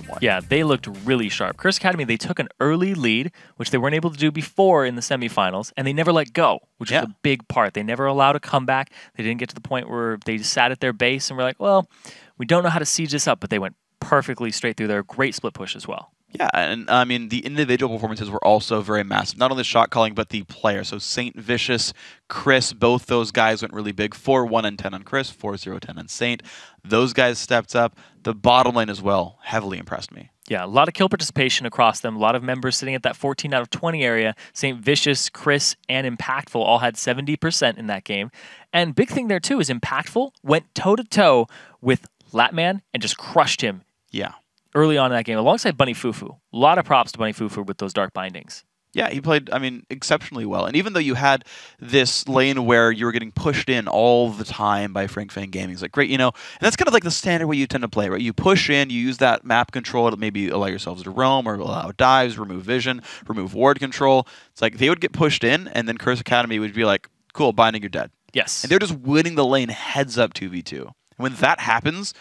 one. Yeah, they looked really sharp. Curse Academy, they took an early lead, which they weren't able to do before in the semifinals, and they never let go, which is a big part. They never allowed a comeback. They didn't get to the point where they just sat at their base and were like, well, we don't know how to siege this up, but they went perfectly straight through there. Great split push as well. Yeah, and I mean, the individual performances were also very massive. Not only the shot calling, but the player. So Saint, Vicious, Chris, both those guys went really big. 4-1 and 10 on Chris, 4-0-10 on Saint. Those guys stepped up. The bottom lane as well heavily impressed me. Yeah, a lot of kill participation across them. A lot of members sitting at that 14 out of 20 area. Saint, Vicious, Chris, and Impactful all had 70% in that game. And big thing there, too, is Impactful went toe-to-toe with Latman and just crushed him. Yeah. Early on in that game, alongside Bunny Fufu. A lot of props to Bunny Fufu with those dark bindings. Yeah, he played, I mean, exceptionally well. And even though you had this lane where you were getting pushed in all the time by Frank Fang Gaming, it's like, great, you know, and that's kind of like the standard way you tend to play, right? You push in, you use that map control to maybe allow yourselves to roam or allow dives, remove vision, remove ward control. It's like they would get pushed in, and then Curse Academy would be like, cool, binding, you're dead. Yes. And they're just winning the lane heads up 2v2. And when that happens,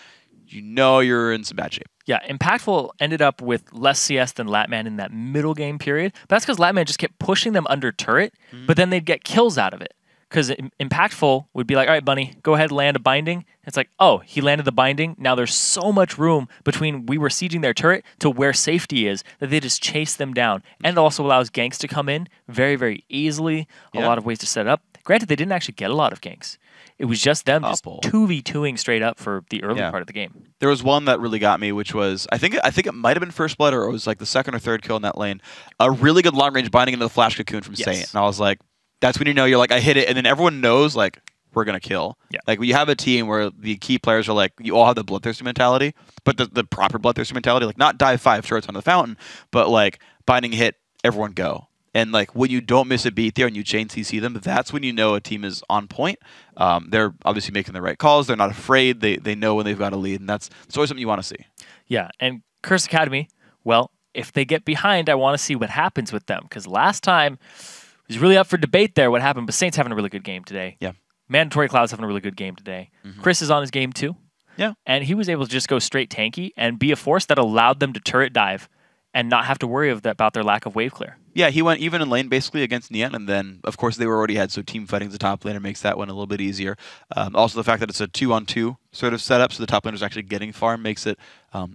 you know you're in some bad shape. Yeah, Impactful ended up with less CS than Latman in that middle game period. But that's because Latman just kept pushing them under turret, but then they'd get kills out of it. Because Impactful would be like, all right, Bunny, go ahead, land a binding. It's like, oh, he landed the binding. Now there's so much room between we were sieging their turret to where safety is that they just chase them down. And it also allows ganks to come in very, very easily. A lot of ways to set it up. Granted, they didn't actually get a lot of ganks. It was just them just 2v2ing straight up for the early part of the game. There was one that really got me, which was, I think it might have been first blood, or it was like the second or third kill in that lane. A really good long-range binding into the flash cocoon from Saint. And I was like, that's when you know, you're like, I hit it, and then everyone knows, like, we're going to kill. Yeah. Like, when you have a team where the key players are like, you all have the bloodthirsty mentality, but the proper bloodthirsty mentality, like, not dive 5 turrets on the fountain, but, like, binding hit, everyone go. And, like, when you don't miss a beat there and you chain CC them, that's when you know a team is on point. They're obviously making the right calls. They're not afraid. They know when they've got a lead, and that's always something you want to see. Yeah, and Curse Academy, well, if they get behind, I want to see what happens with them. Because last time, it was really up for debate there what happened, but Saint's having a really good game today. Yeah. Mandatory Cloud's having a really good game today. Chris is on his game too. Yeah. And he was able to just go straight tanky and be a force that allowed them to turret dive and not have to worry about their lack of wave clear. Yeah, he went even in lane basically against Nian, and then, of course, they were already ahead, so team fighting the top laner makes that one a little bit easier. Also, the fact that it's a 2-on-2 sort of setup, so the top laner's actually getting farm makes it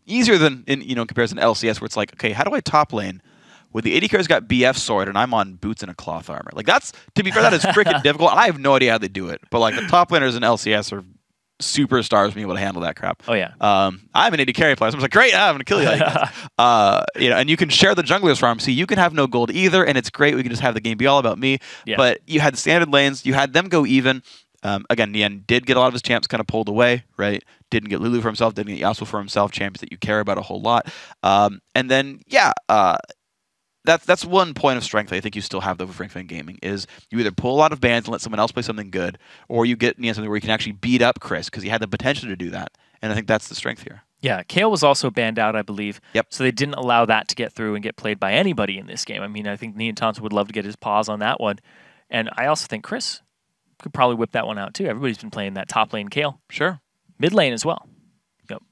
easier than in comparison to LCS, where it's like, okay, how do I top lane with the AD carry's got BF sword and I'm on boots and a cloth armor? Like, that's, to be fair, that is freaking difficult, and I have no idea how they do it. But, like, the top laners in LCS are superstars being able to handle that crap. Oh, yeah. I'm an AD carry player, so I was like, great, I'm going to kill you. And you can share the jungler's farm. See, you can have no gold either, and it's great. We can just have the game be all about me. Yeah. But you had the standard lanes. You had them go even. Again, Nian did get a lot of his champs kind of pulled away, right? Didn't get Lulu for himself, didn't get Yasuo for himself, champions that you care about a whole lot. And then, that's one point of strength I think you still have, though, with Frank Fang Gaming, is you either pull a lot of bans and let someone else play something good, or you get something where you can actually beat up Chris, because he had the potential to do that. And I think that's the strength here. Yeah, Kayle was also banned out, I believe. Yep. So they didn't allow that to get through and get played by anybody in this game. I mean, I think Nian Thompson would love to get his paws on that one. And I also think Chris could probably whip that one out, too. Everybody's been playing that top lane Kayle. Sure. Mid lane as well.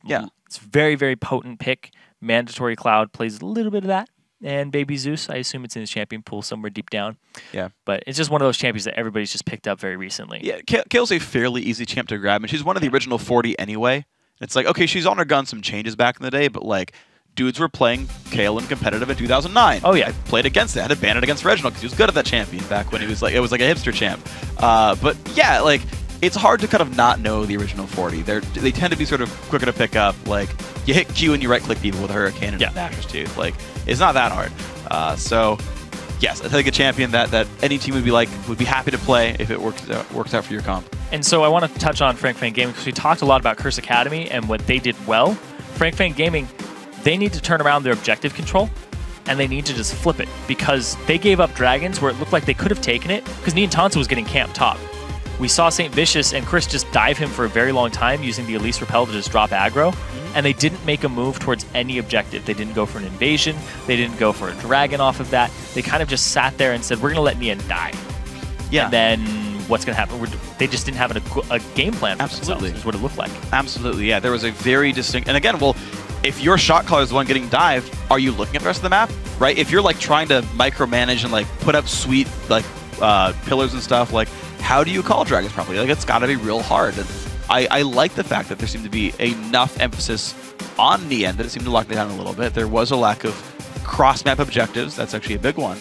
Yeah. It's a very, very potent pick. Mandatory Cloud plays a little bit of that. And Baby Zeus, I assume it's in his champion pool somewhere deep down. Yeah. But it's just one of those champions that everybody's just picked up very recently. Yeah, Kayle's a fairly easy champ to grab, and she's one of the original 40 anyway. It's like, okay, she's undergone some changes back in the day, but, like, dudes were playing Kayle in competitive in 2009. Oh, yeah. I played against it. I had to ban it against Reginald because he was good at that champion back when it was like a hipster champ. But, yeah, like, it's hard to kind of not know the original 40. They tend to be sort of quicker to pick up. Like, you hit Q and you right-click people with a Hurricane and Dasher's Tooth. Like, it's not that hard. So, yes, I think a champion that any team would be happy to play if it works out for your comp. And so I want to touch on Frank Fang Gaming because we talked a lot about Curse Academy and what they did well. Frank Fang Gaming, they need to turn around their objective control, and they need to just flip it because they gave up dragons where it looked like they could have taken it because Nian Thompson was getting camped top. We saw St. Vicious and Chris just dive him for a very long time using the Elise Repel to just drop aggro, and they didn't make a move towards any objective. They didn't go for an invasion. They didn't go for a dragon off of that. They kind of just sat there and said, we're going to let Nian die. Yeah. And then what's going to happen? They just didn't have a game plan for Absolutely. themselves, is what it looked like. Absolutely, yeah. There was a very distinct... And again, well, if your shot caller is the one getting dived, are you looking at the rest of the map, right? If you're like trying to micromanage and like put up sweet like pillars and stuff, like how do you call dragons properly? Like it's got to be real hard. And I like the fact that there seemed to be enough emphasis on the end that it seemed to lock it down a little bit. There was a lack of cross-map objectives. That's actually a big one.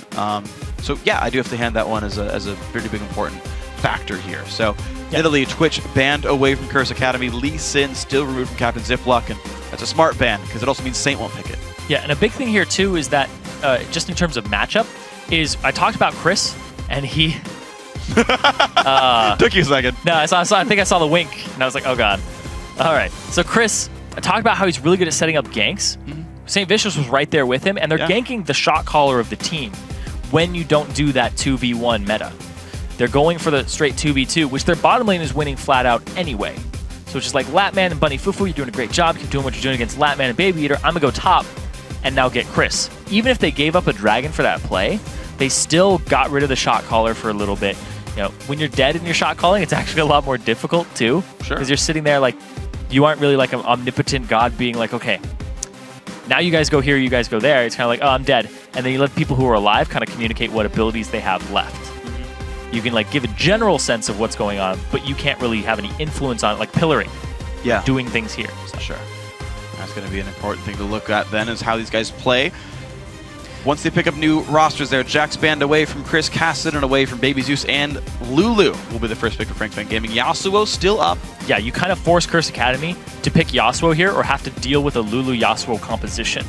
So yeah, I do have to hand that one as a pretty big important factor here. So Italy, Twitch banned away from Curse Academy. Lee Sin still removed from Captain Ziploc, and that's a smart ban because it also means Saint won't pick it. Yeah, and a big thing here too is that just in terms of matchup, is I talked about Chris, and he took you a second. No, I think I saw the wink, and I was like, oh god. All right, so Chris, I talked about how he's really good at setting up ganks. St. Vicious was right there with him, and they're ganking the shot caller of the team when you don't do that 2v1 meta. They're going for the straight 2v2, which their bottom lane is winning flat out anyway. So it's just like, Latman and Bunny Fufu, you're doing a great job. Keep doing what you're doing against Latman and Baby Eater. I'm going to go top and now get Chris. Even if they gave up a dragon for that play, they still got rid of the shot caller for a little bit. You know, when you're dead in your shot calling, it's actually a lot more difficult too. Sure. Because you're sitting there like, you aren't really like an omnipotent god being like, okay, now you guys go here, you guys go there. It's kind of like, oh, I'm dead. And then you let people who are alive kind of communicate what abilities they have left. You can like give a general sense of what's going on, but you can't really have any influence on it, like pillaring. Yeah. Doing things here. So. Sure. That's going to be an important thing to look at then, is how these guys play. Once they pick up new rosters there, Jack's banned away from Chris Cassid and away from Baby Zeus, and Lulu will be the first pick for Frank Fan Gaming. Yasuo still up. Yeah, you kind of force Curse Academy to pick Yasuo here or have to deal with a Lulu-Yasuo composition.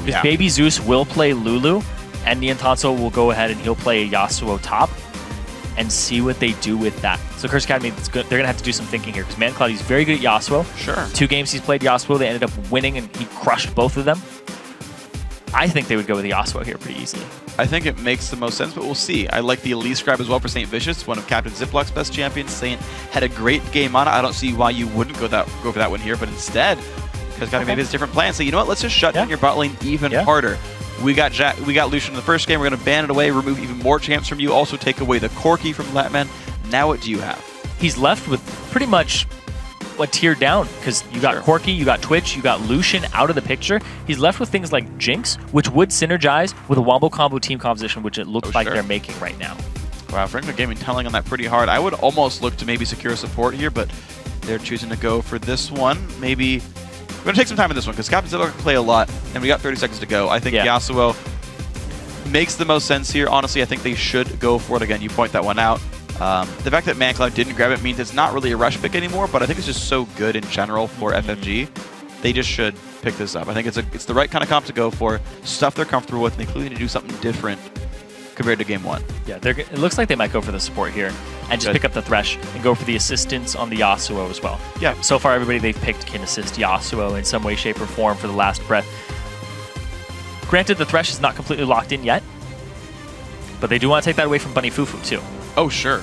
Because Baby Zeus will play Lulu, and Niantanso will go ahead and he'll play a Yasuo top and see what they do with that. So Curse Academy, they're going to have to do some thinking here because ManCloud, he's very good at Yasuo. Sure. 2 games he's played Yasuo, they ended up winning and he crushed both of them. I think they would go with Yasuo here pretty easily. I think it makes the most sense, but we'll see. I like the Elise Scribe as well for St. Vicious, one of Captain Ziploc's best champions. Saint had a great game on it. I don't see why you wouldn't go for that one here, but instead, because got maybe it's a different plan. So you know what? Let's just shut down your bot lane even harder. We got Lucian in the first game. We're going to ban it away, remove even more champs from you, also take away the Corki from Latman. Now what do you have? He's left with pretty much a tier down because you got Corki, you got Twitch, you got Lucian out of the picture. He's left with things like Jinx, which would synergize with a Wombo combo team composition, which it looks like they're making right now. Wow, Frank Fan Gaming telling on that pretty hard. I would almost look to maybe secure support here, but they're choosing to go for this one. Maybe we're going to take some time in this one because Captain Ziploc can play a lot, and we got 30 seconds to go. I think Yasuo makes the most sense here. Honestly, I think they should go for it again. You point that one out. The fact that ManCloud didn't grab it means it's not really a rush pick anymore, but I think it's just so good in general for FFG. They just should pick this up. I think it's the right kind of comp to go for, stuff they're comfortable with, and they clearly need to do something different compared to game 1. Yeah, it looks like they might go for the support here and just pick up the Thresh and go for the assistance on the Yasuo as well. Yeah. So far, everybody they've picked can assist Yasuo in some way, shape, or form for the last breath. Granted, the Thresh is not completely locked in yet, but they do want to take that away from Bunny Fufu too. Oh, sure.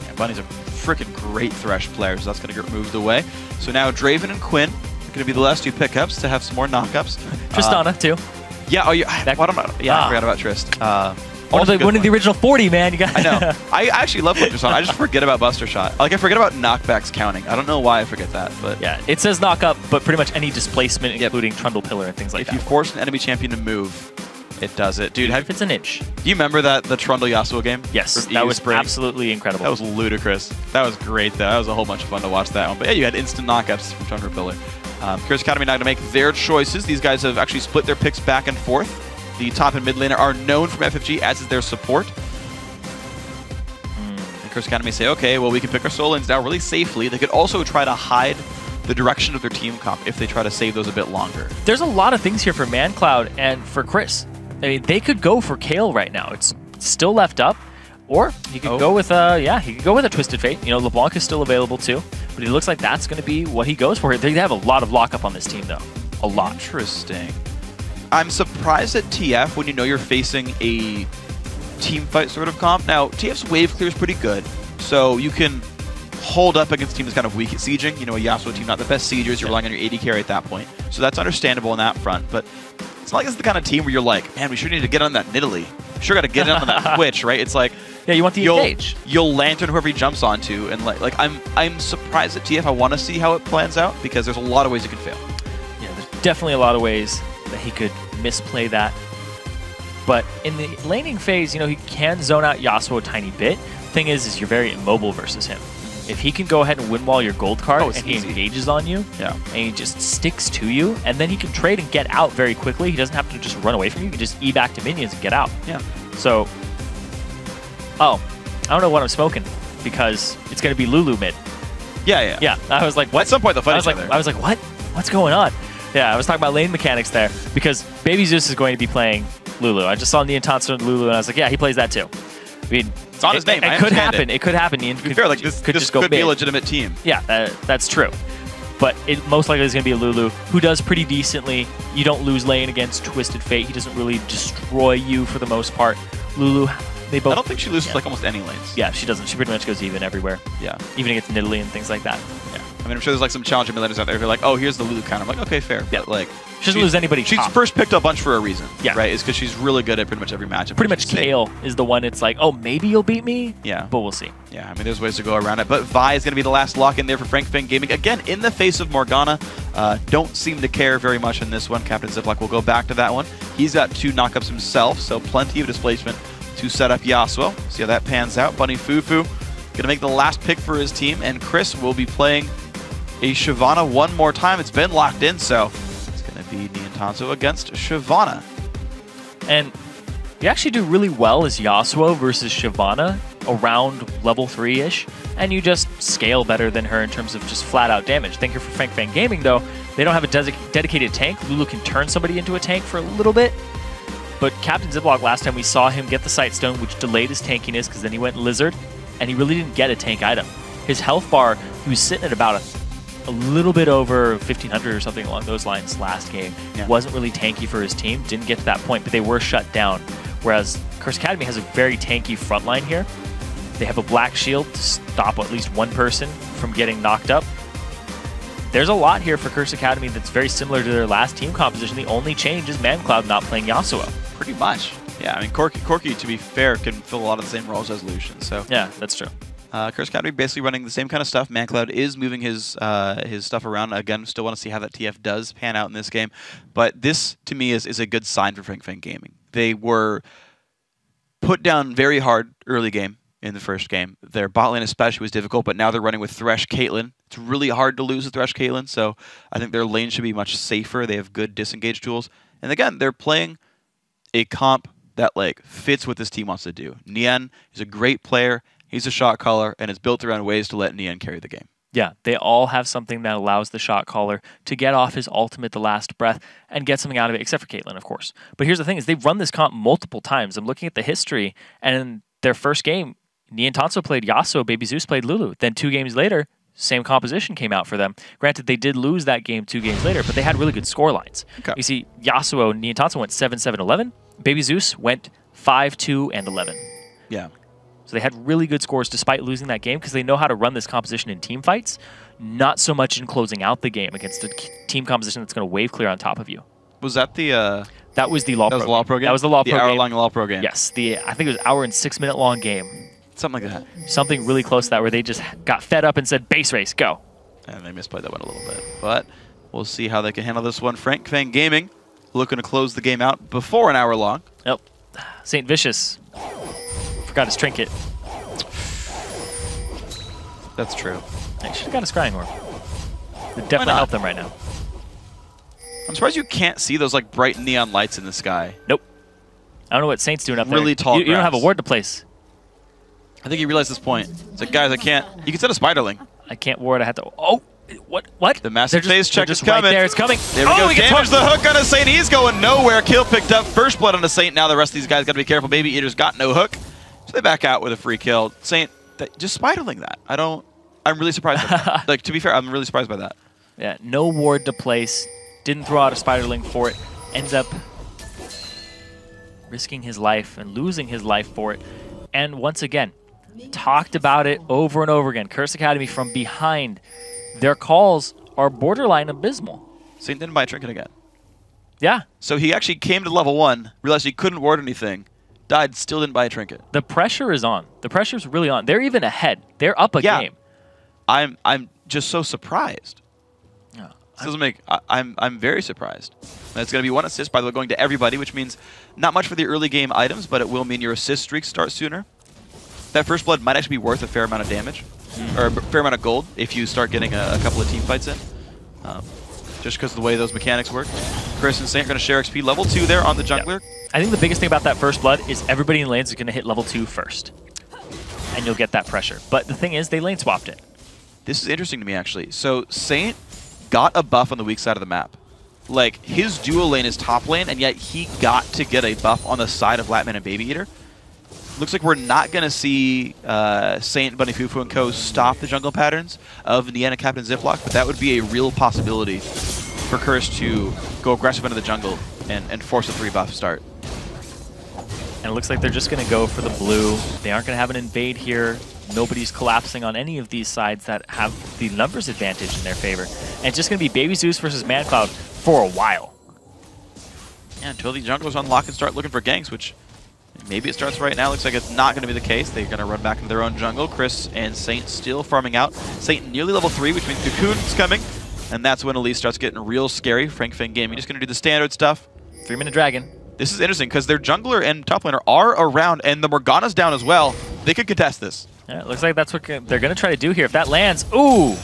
Yeah, Bunny's a freaking great Thresh player, so that's going to get moved away. So now Draven and Quinn are going to be the last 2 pickups to have some more knockups. Tristana, too. Yeah, I forgot about Trist. One of the original 40, man. You got I know. I actually love Tristana. I just forget about Buster Shot. Like, I forget about knockbacks counting. I don't know why I forget that, but... Yeah, it says knock up, but pretty much any displacement, including Trundle Pillar and things like that. If you force an enemy champion to move, it does it. Dude, if it's an inch. Do you remember the Trundle Yasuo game? Yes, that was absolutely incredible. That was ludicrous. That was great, though. That was a whole bunch of fun to watch that one. But yeah, you had instant knockups from Trundle Pillar. Curse Academy now to make their choices. These guys have actually split their picks back and forth. The top and mid laner are known from FFG, as is their support. And Curse Academy say, okay, well, we can pick our soul lanes now really safely. They could also try to hide the direction of their team comp if they try to save those a bit longer. There's a lot of things here for ManCloud and for Chris. I mean, they could go for Kale right now. It's still left up. Or he could go with he could go with a Twisted Fate. You know, LeBlanc is still available too. But it looks like that's going to be what he goes for. They have a lot of lockup on this team, though. A lot. Interesting. I'm surprised at TF when you know you're facing a team fight sort of comp. Now, TF's wave clear is pretty good, so you can hold up against a team that's kind of weak at sieging. You know, a Yasuo team, not the best siegers. You're relying on your AD carry at that point. So that's understandable on that front. But it's not like it's the kind of team where you're like, man, we sure need to get on that Nidalee. Sure got to get on that Twitch, right? It's like, yeah, you want the engage. You'll lantern whoever he jumps onto, and like I'm surprised at TF. I want to see how it plans out because there's a lot of ways it can fail. Yeah, definitely a lot of ways that he could misplay that. But in the laning phase, he can zone out Yasuo a tiny bit. Thing is you're very immobile versus him. If he can go ahead and win wall your gold card and he engages on you, and he just sticks to you, and then he can trade and get out very quickly. He doesn't have to just run away from you. He can just E back to minions and get out. Yeah. So, I don't know what I'm smoking because it's going to be Lulu mid. Yeah. I was like, what? At some point they'll fight each other. I was like, what? What's going on? Yeah, I was talking about lane mechanics there because Baby Zeus is going to be playing Lulu. I just saw Neon Tansu and Lulu, and I was like, yeah, he plays that too. I mean, it's on his name. It could happen. It could happen. To be fair, like this could be a legitimate team. Yeah, that's true. But it most likely is going to be a Lulu who does pretty decently. You don't lose lane against Twisted Fate. He doesn't really destroy you for the most part. Lulu, they both. I don't think she loses like almost any lanes. Yeah, she doesn't. She pretty much goes even everywhere. Yeah. Even against Nidalee and things like that. Yeah. I mean, I'm sure there's like some challenger millennials out there who are like, oh, here's the Lulu counter. I'm like, okay, fair. Yeah. But like, she doesn't lose anybody. She's first picked up a bunch for a reason. Yeah. Right? It's because she's really good at pretty much every matchup. Pretty much Kale is the one it's like, oh, maybe you'll beat me. Yeah. But we'll see. Yeah, I mean, there's ways to go around it. But Vi is going to be the last lock in there for FrankFang Gaming. Again, in the face of Morgana. Don't seem to care very much in this one. Captain Ziploc will go back to that one. He's got 2 knockups himself, so plenty of displacement to set up Yasuo. See how that pans out. Bunny Fufu going to make the last pick for his team, and Chris will be playing a Shyvana one more time. It's been locked in, so it's going to be Neon Tansu against Shyvana. And you actually do really well as Yasuo versus Shyvana around level 3-ish, and you just scale better than her in terms of just flat-out damage. Thank you for FrankFang Gaming, though. They don't have a dedicated tank. Lulu can turn somebody into a tank for a little bit, but Captain Ziploc, last time we saw him get the Sightstone, which delayed his tankiness because then he went Lizard, and he really didn't get a tank item. His health bar, he was sitting at about a little bit over 1,500 or something along those lines last game. Yeah. Wasn't really tanky for his team, didn't get to that point, but they were shut down. Whereas Curse Academy has a very tanky front line here. They have a black shield to stop at least one person from getting knocked up. There's a lot here for Curse Academy that's very similar to their last team composition. The only change is ManCloud not playing Yasuo. Pretty much. Yeah, I mean, Corki, to be fair, can fill a lot of the same roles as Lucian. So yeah, that's true. Curse Academy basically running the same kind of stuff. ManCloud is moving his stuff around. Again, still want to see how that TF does pan out in this game. But this, to me, is a good sign for FrankFang Gaming. They were put down very hard early game in the first game. Their bot lane especially was difficult, but now they're running with Thresh Caitlyn. It's really hard to lose with Thresh Caitlyn, so I think their lane should be much safer. They have good disengage tools. And again, they're playing a comp that like fits what this team wants to do. Nian is a great player. He's a shot caller, and it's built around ways to let Nian carry the game. Yeah, they all have something that allows the shot caller to get off his ultimate the last breath and get something out of it, except for Caitlyn, of course. But here's the thing, is they've run this comp multiple times. I'm looking at the history, and in their first game, Neon Tansu played Yasuo, Baby Zeus played Lulu. Then 2 games later, same composition came out for them. Granted, they did lose that game 2 games later, but they had really good score lines. Okay. You see, Yasuo, Neon Tansu went 7-7-11. Baby Zeus went 5-2 and 11. Yeah. So they had really good scores despite losing that game because they know how to run this composition in team fights, not so much in closing out the game against a team composition that's going to wave clear on top of you. Was that the... that was the Law Pro game. That was the Law Pro game. The hour-long Law Pro game. Yes. I think it was an hour and 6-minute long game. Something like that. Something really close to that where they just got fed up and said, base race, go. And they misplayed that one a little bit. But we'll see how they can handle this one. FrankFang Gaming looking to close the game out before an hour long. Yep. St. Vicious forgot his trinket. That's true. He should have got a scrying orb. Would definitely help them right now. I'm surprised you can't see those like bright neon lights in the sky. Nope. I don't know what Saint's doing up there. Really tall You don't have a ward to place. I think he realized this point. It's like, guys, I can't. You can set a Spiderling. I can't ward. I have to. Oh, what? The massive phase check is coming. Right there, it's coming. There we go. Damage the hook on a Saint. He's going nowhere. Kill picked up. First blood on a Saint. Now the rest of these guys got to be careful. Baby Eater's got no hook, so they back out with a free kill. Saint, just Spiderling that. I'm really surprised by that. Like, to be fair, I'm really surprised by that. Yeah, no ward to place. Didn't throw out a Spiderling for it. Ends up risking his life and losing his life for it. And once again, talked about it over and over again. Curse Academy from behind. Their calls are borderline abysmal. Saint didn't buy a trinket again. Yeah. So he actually came to level 1, realized he couldn't ward anything, died, still didn't buy a trinket. The pressure is on. The pressure's really on. They're even ahead. They're up a game. I'm just so surprised. This doesn't make... I'm very surprised. That's going to be 1 assist, by the way, going to everybody, which means not much for the early game items, but it will mean your assist streaks start sooner. That first blood might actually be worth a fair amount of damage, or a fair amount of gold if you start getting a couple of team fights in. Just because of the way those mechanics work. Chris and Saint are going to share XP level 2 there on the jungler. Yeah. I think the biggest thing about that first blood is everybody in lanes is going to hit level 2 first. And you'll get that pressure. But the thing is, they lane swapped it. This is interesting to me, actually. So Saint got a buff on the weak side of the map. Like, his dual lane is top lane, and yet he got to get a buff on the side of Latman and Baby Eater. Looks like we're not going to see Saint, Bunny Fufu, and Co. stop the jungle patterns of Nian and Captain Ziploc, but that would be a real possibility for Curse to go aggressive into the jungle and force a 3-buff start. And it looks like they're just going to go for the blue. They aren't going to have an invade here. Nobody's collapsing on any of these sides that have the numbers advantage in their favor. And it's just going to be Baby Zeus versus ManCloud for a while. Yeah, until the junglers unlock and start looking for ganks, which maybe it starts right now. Looks like it's not going to be the case. They're going to run back into their own jungle. Chris and Saint still farming out. Saint nearly level 3, which means Cocoon's coming. And that's when Elise starts getting real scary. Frank Fang Gaming just going to do the standard stuff. 3-minute dragon. This is interesting because their jungler and top laner are around, and the Morgana's down as well. They could contest this. Yeah, it looks like that's what they're going to try to do here. If that lands, ooh!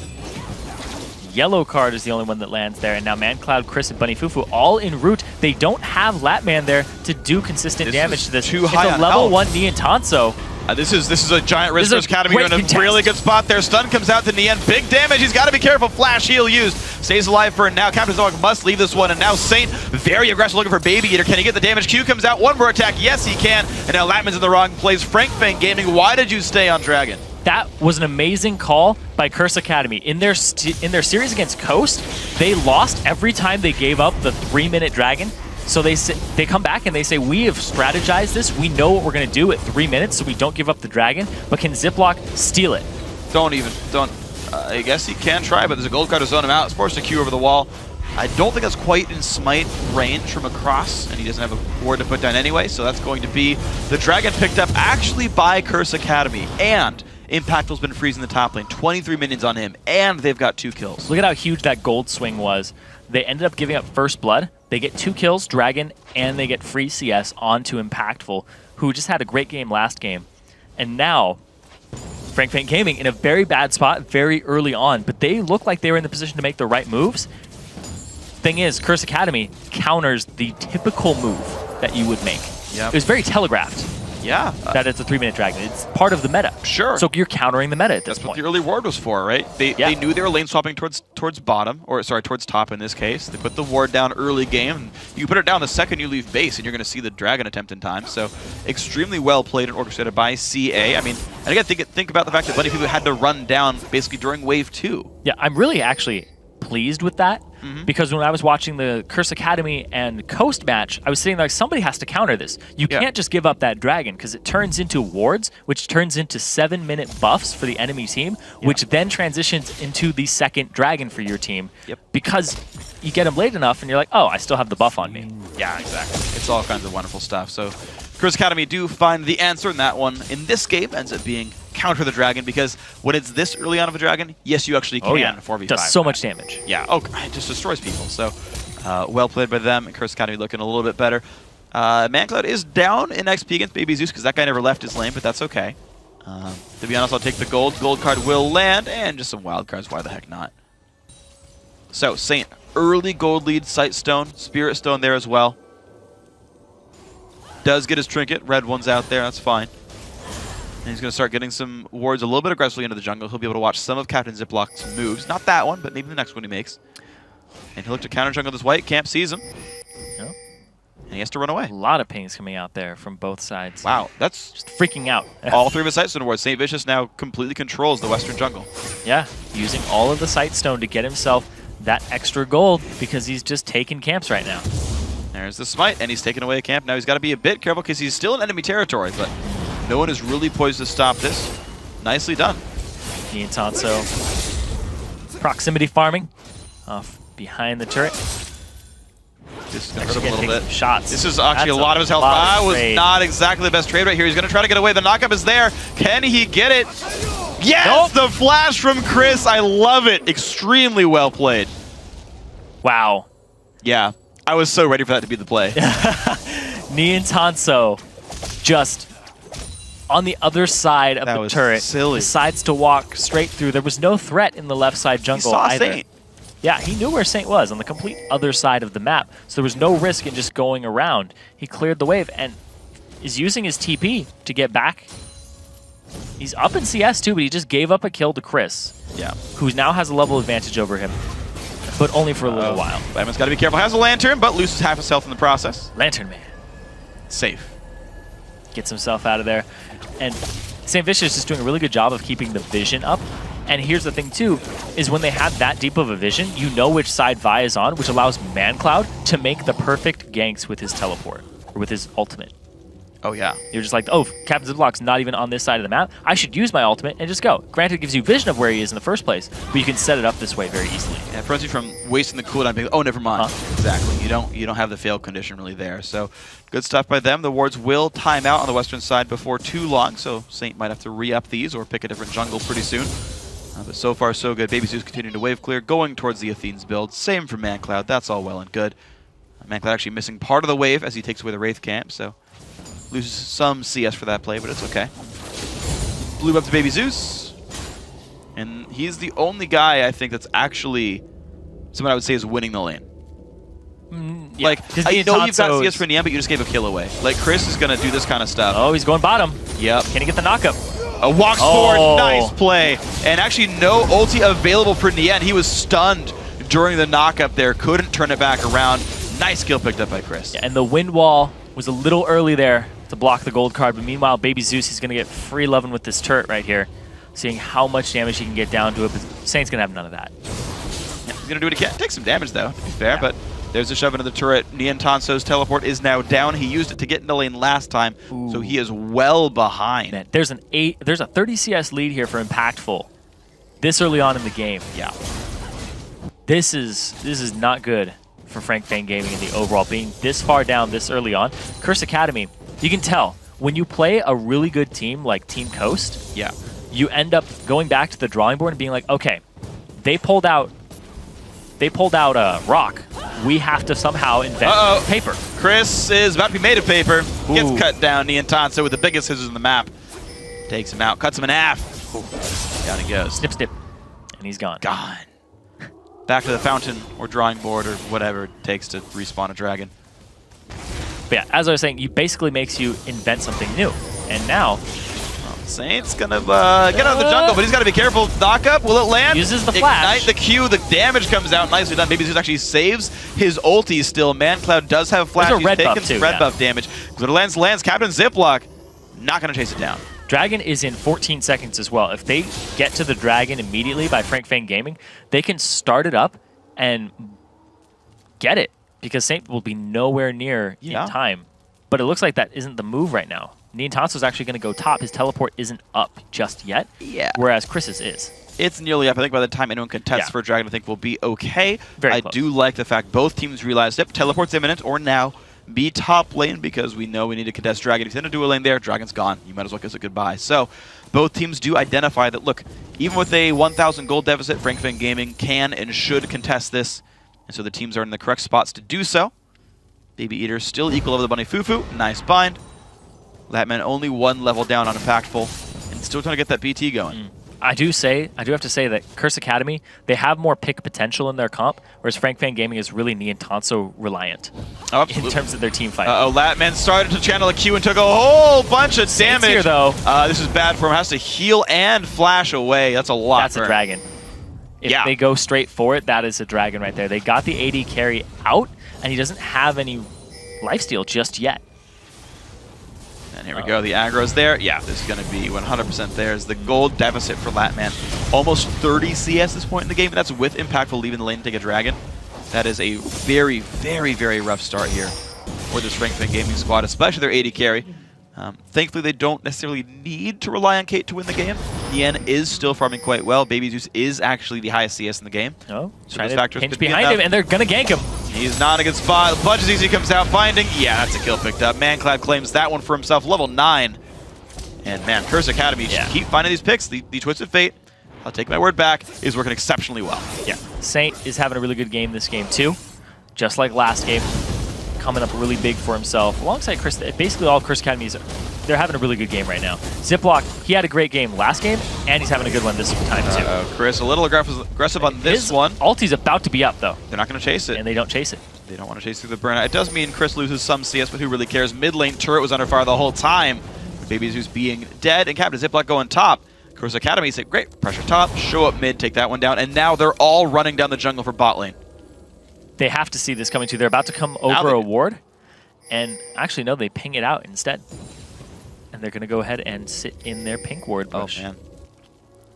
Yellow card is the only one that lands there, and now ManCloud, Chris, and Bunny Fufu all en route. They don't have Latman there to do consistent damage to this. Too high it's a level 1 Nian Tanso. This is a giant risk for Academy. You're in a contest. really good spot there. Stun comes out to Nian. Big damage. He's got to be careful. Flash heal used. Stays alive for now. Captain Ziploc must leave this one. And now Saint, very aggressive, looking for Baby Eater. Can he get the damage? Q comes out. One more attack. Yes, he can. And now Latman's in the wrong place. Frank Fang Gaming, why did you stay on Dragon? That was an amazing call by Curse Academy. In their series against Coast, they lost every time they gave up the 3-minute dragon. So they come back and they say, we have strategized this. We know what we're going to do at 3 minutes, so we don't give up the dragon. But can Ziploc steal it? Don't. I guess he can try, but there's a gold card to zone him out. It's forced to Q over the wall. I don't think that's quite in Smite range from across, and he doesn't have a ward to put down anyway, so that's going to be the dragon picked up actually by Curse Academy. And Impactful's been freezing the top lane. 23 minions on him, and they've got 2 kills. Look at how huge that gold swing was. They ended up giving up first blood. They get 2 kills, Dragon, and they get free CS onto Impactful, who just had a great game last game. And now, Frank Fang Gaming in a very bad spot very early on, but they look like they were in the position to make the right moves. Thing is, Curse Academy counters the typical move that you would make. Yep. It was very telegraphed. Yeah. That it's a 3-minute dragon. It's part of the meta. Sure. So you're countering the meta at this That's point. what the early ward was for, right? They knew they were lane swapping towards bottom, or sorry, towards top in this case. They put the ward down early game. And you put it down the second you leave base, and you're going to see the dragon attempt in time. So extremely well played and orchestrated by CA. I mean, and again, think about the fact that Bunny People had to run down basically during wave 2. Yeah, I'm really actually pleased with that. Because when I was watching the Curse Academy and Coast match, I was sitting there like, somebody has to counter this. You can't just give up that dragon, because it turns into wards, which turns into 7-minute buffs for the enemy team, which then transitions into the second dragon for your team. Because you get them late enough, and you're like, oh, I still have the buff on me. Yeah, exactly. It's all kinds of wonderful stuff. So Curse Academy do find the answer, and that one in this game ends up being counter the dragon, because when it's this early on of a dragon, yes, you actually can 4v5. Does so much damage. Yeah, it just destroys people. So well played by them, and Curse Academy looking a little bit better. ManCloud is down in XP against Baby Zeus, because that guy never left his lane, but that's okay. To be honest, I'll take the gold. Gold card will land, and just some wild cards. Why the heck not? So, Saint, early gold lead, Sight Stone, Spirit Stone there as well. Does get his trinket. Red one's out there. That's fine. And he's going to start getting some wards a little bit aggressively into the jungle. He'll be able to watch some of Captain Ziploc's moves. Not that one, but maybe the next one he makes. And he'll look to counter jungle this white. Camp sees him. Yep. And he has to run away. A lot of pings coming out there from both sides. Wow, that's just freaking out. All 3 of his Sight Stone wards. St. Vicious now completely controls the western jungle. Yeah, using all of the Sight Stone to get himself that extra gold, because he's just taking camps right now. There's the smite, and he's taking away a camp. Now he's got to be a bit careful, because he's still in enemy territory, but no one is really poised to stop this. Nicely done. Nian Tanso. Proximity farming off behind the turret. This is going to hurt him a little bit. Shots. This is actually a lot of his health. That was not exactly the best trade right here. He's going to try to get away. The knockup is there. Can he get it? Yes! Nope. The flash from Chris. I love it. Extremely well played. Wow. Yeah. I was so ready for that to be the play. Niantanso just on the other side of the turret. Silly. Decides to walk straight through. There was no threat in the left side jungle either. Saint. Yeah, he knew where Saint was on the complete other side of the map. So there was no risk in just going around. He cleared the wave and is using his TP to get back. He's up in CS too, but he just gave up a kill to Chris. Yeah. Who now has a level advantage over him, but only for a little while. Batman's got to be careful. Has a lantern, but loses half his health in the process. Lantern Man. Safe. Gets himself out of there. And St. Vicious is just doing a really good job of keeping the vision up. And here's the thing too, is when they have that deep of a vision, you know which side Vi is on, which allows ManCloud to make the perfect ganks with his teleport, or with his ultimate. Oh, yeah. You're just like, oh, Captain Ziplock's not even on this side of the map. I should use my ultimate and just go. Granted, it gives you vision of where he is in the first place, but you can set it up this way very easily. Yeah, it prevents you from wasting the cooldown. Being, oh, never mind. Exactly. You don't have the fail condition really there. So good stuff by them. The wards will time out on the western side before too long, so Saint might have to re-up these or pick a different jungle pretty soon. But so far, so good. Baby Zeus continuing to wave clear, going towards the Athene's build. Same for ManCloud. That's all well and good. ManCloud actually missing part of the wave as he takes away the Wraith camp, so loses some CS for that play, but it's okay. Blue up to Baby Zeus. And he's the only guy, I think, that's actually someone I would say is winning the lane. Yeah, like, I know you've got CS for Nian, but you just gave a kill away. Like, Chris is going to do this kind of stuff. Oh, he's going bottom. Yep. Can he get the knockup? A walks forward, nice play. And actually no ulti available for Nian. He was stunned during the knockup there. Couldn't turn it back around. Nice kill picked up by Chris. Yeah, and the wind wall was a little early there to block the gold card, but meanwhile, Baby Zeus is going to get free loving with this turret right here, seeing how much damage he can get down to it, but Saint's going to have none of that. Yeah, he's going to do it again. Take some damage, though, to be fair, but there's a shove into the turret. Niantanso's teleport is now down. He used it to get into lane last time, so he is well behind. Man, there's a 30 CS lead here for Impactful this early on in the game. Yeah. This is not good for Frank Fang Gaming in the overall, being this far down this early on. Curse Academy, you can tell when you play a really good team like Team Coast, yeah, you end up going back to the drawing board and being like, okay, they pulled out rock. We have to somehow invent paper. Chris is about to be made of paper. Gets cut down. Niantanso with the biggest scissors in the map. Takes him out, cuts him in half. Down he goes. Snip, snip. And he's gone. Gone. Back to the fountain or drawing board or whatever it takes to respawn a dragon. But yeah, as I was saying, it basically makes you invent something new. And now, Saint's gonna get out of the jungle, but he's got to be careful. Knock up, will it land? Uses the flash. Ignite the Q, the damage comes out. Nicely done. Baby Zeus actually saves his ulti still. ManCloud does have flash. There's a red he's buff taken too, some red buff damage. But it lands. Captain Ziplock, not gonna chase it down. Dragon is in 14 seconds as well. If they get to the Dragon immediately by Frank Fang Gaming, they can start it up and get it, because Saint will be nowhere near in time. But it looks like that isn't the move right now. Niantanso's actually going to go top. His teleport isn't up just yet, whereas Chris's is. It's nearly up. I think by the time anyone contests for a Dragon, I think we'll be okay. Very I close. do like the fact both teams realized, yep, teleport's imminent, or now be top lane, because we know we need to contest Dragon. If he's going to do a lane there, Dragon's gone. You might as well kiss it goodbye. So both teams do identify that, look, even with a 1,000 gold deficit, Frank Fang Gaming can and should contest this. And so the teams are in the correct spots to do so. Baby Eater still equal over the Bunny Fufu. Nice bind. Latman only one level down on Impactful, and still trying to get that BT going. I do have to say that Curse Academy, they have more pick potential in their comp, whereas Frank Fang Gaming is really Niantanso reliant in terms of their team fight. Latman started to channel a Q and took a whole bunch of damage. Here, though. This is bad for him. Has to heal and flash away. That's a lot. That's a dragon. If they go straight for it, that is a dragon right there. They got the AD carry out, and he doesn't have any lifesteal just yet. And here we go. The aggro's there. Yeah, this is going to be 100% theirs. The gold deficit for Latman. Almost 30 CS this point in the game. That's with Impactful leaving the lane to take a dragon. That is a very, very, very rough start here for this Frank Fang Gaming squad, especially their AD carry. Thankfully, they don't necessarily need to rely on Kate to win the game. Nian is still farming quite well. Baby Zeus is actually the highest CS in the game. Oh, so those factors could behind him, and they're going to gank him. He's not a good spot. Bunch as easy comes out finding. Yeah, that's a kill picked up. ManCloud claims that one for himself. Level 9. And man, Curse Academy just keep finding these picks. The Twisted Fate I'll take my word back, is working exceptionally well. Yeah, Saint is having a really good game this game too, just like last game, coming up really big for himself. Alongside Chris, basically all Chris Academies, they're having a really good game right now. Ziploc, he had a great game last game, and he's having a good one this time too. Chris, a little aggressive on this one. Ulti's about to be up though. They're not going to chase it. And they don't chase it. They don't want to chase through the burnout. It does mean Chris loses some CS, but who really cares? Mid lane turret was under fire the whole time. Baby Zeus being dead, and Captain Ziploc going top. Chris Academy say, great, pressure top, show up mid, take that one down, and now they're all running down the jungle for bot lane. They have to see this coming too. They're about to come over a ward, and actually, no, they ping it out instead. And they're going to go ahead and sit in their pink ward bush. Oh, man.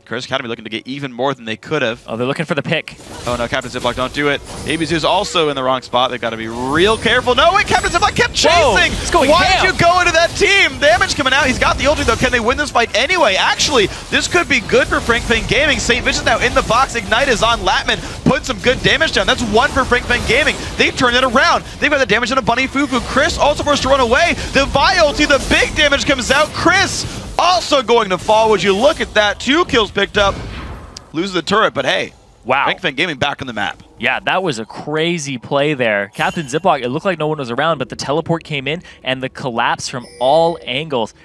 Chris Academy looking to get even more than they could have. Oh, they're looking for the pick. Oh, no, Captain Ziploc, don't do it. Baby Zeus also in the wrong spot. They've got to be real careful. No, wait, Captain Ziploc kept chasing. Why did you go into that team? Damage coming out. He's got the ulti, though. Can they win this fight anyway? Actually, this could be good for Frank Fang Gaming. St. Vincent's now in the box. Ignite is on Latman. Put some good damage down. That's one for Frank Fang Gaming. They've turned it around. They've got the damage on a Bunny Fufu. Chris also forced to run away. The Vi ulti, the big damage comes out. Chris also going to fall. Would you look at that? 2 kills picked up. Loses the turret, but hey, wow. Frank Fang Gaming back on the map. Yeah, that was a crazy play there. Captain Ziploc, it looked like no one was around, but the teleport came in and the collapse from all angles.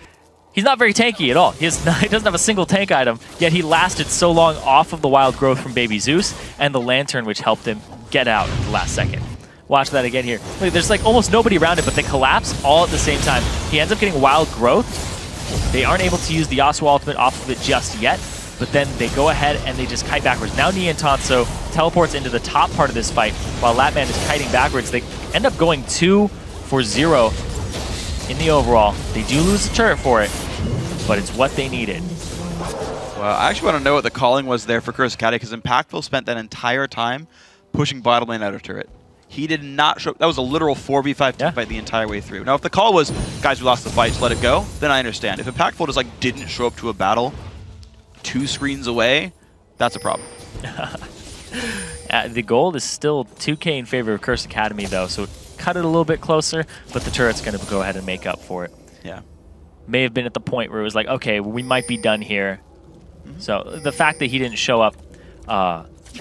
He's not very tanky at all. He doesn't have a single tank item, yet he lasted so long off of the wild growth from Baby Zeus and the lantern, which helped him get out at the last second. Watch that again here. Look, there's like almost nobody around it, but they collapse all at the same time. He ends up getting wild growth. They aren't able to use the Yasuo ultimate off of it just yet, but then they go ahead and they just kite backwards. Now Niantanso teleports into the top part of this fight while Latman is kiting backwards. They end up going 2 for 0 in the overall. They do lose the turret for it, but it's what they needed. Well, I actually want to know what the calling was there for Chris Academy, because Impactful spent that entire time pushing bottom lane out of turret. He did not show. That was a literal 4v5 team fight the entire way through. Now, if the call was, guys, we lost the fight, just let it go, then I understand. If Impactful just like didn't show up to a battle 2 screens away, that's a problem. The gold is still 2K in favor of Curse Academy, though, so cut it a little bit closer, but the turret's going to go ahead and make up for it. Yeah. May have been at the point where it was like, okay, we might be done here. So the fact that he didn't show up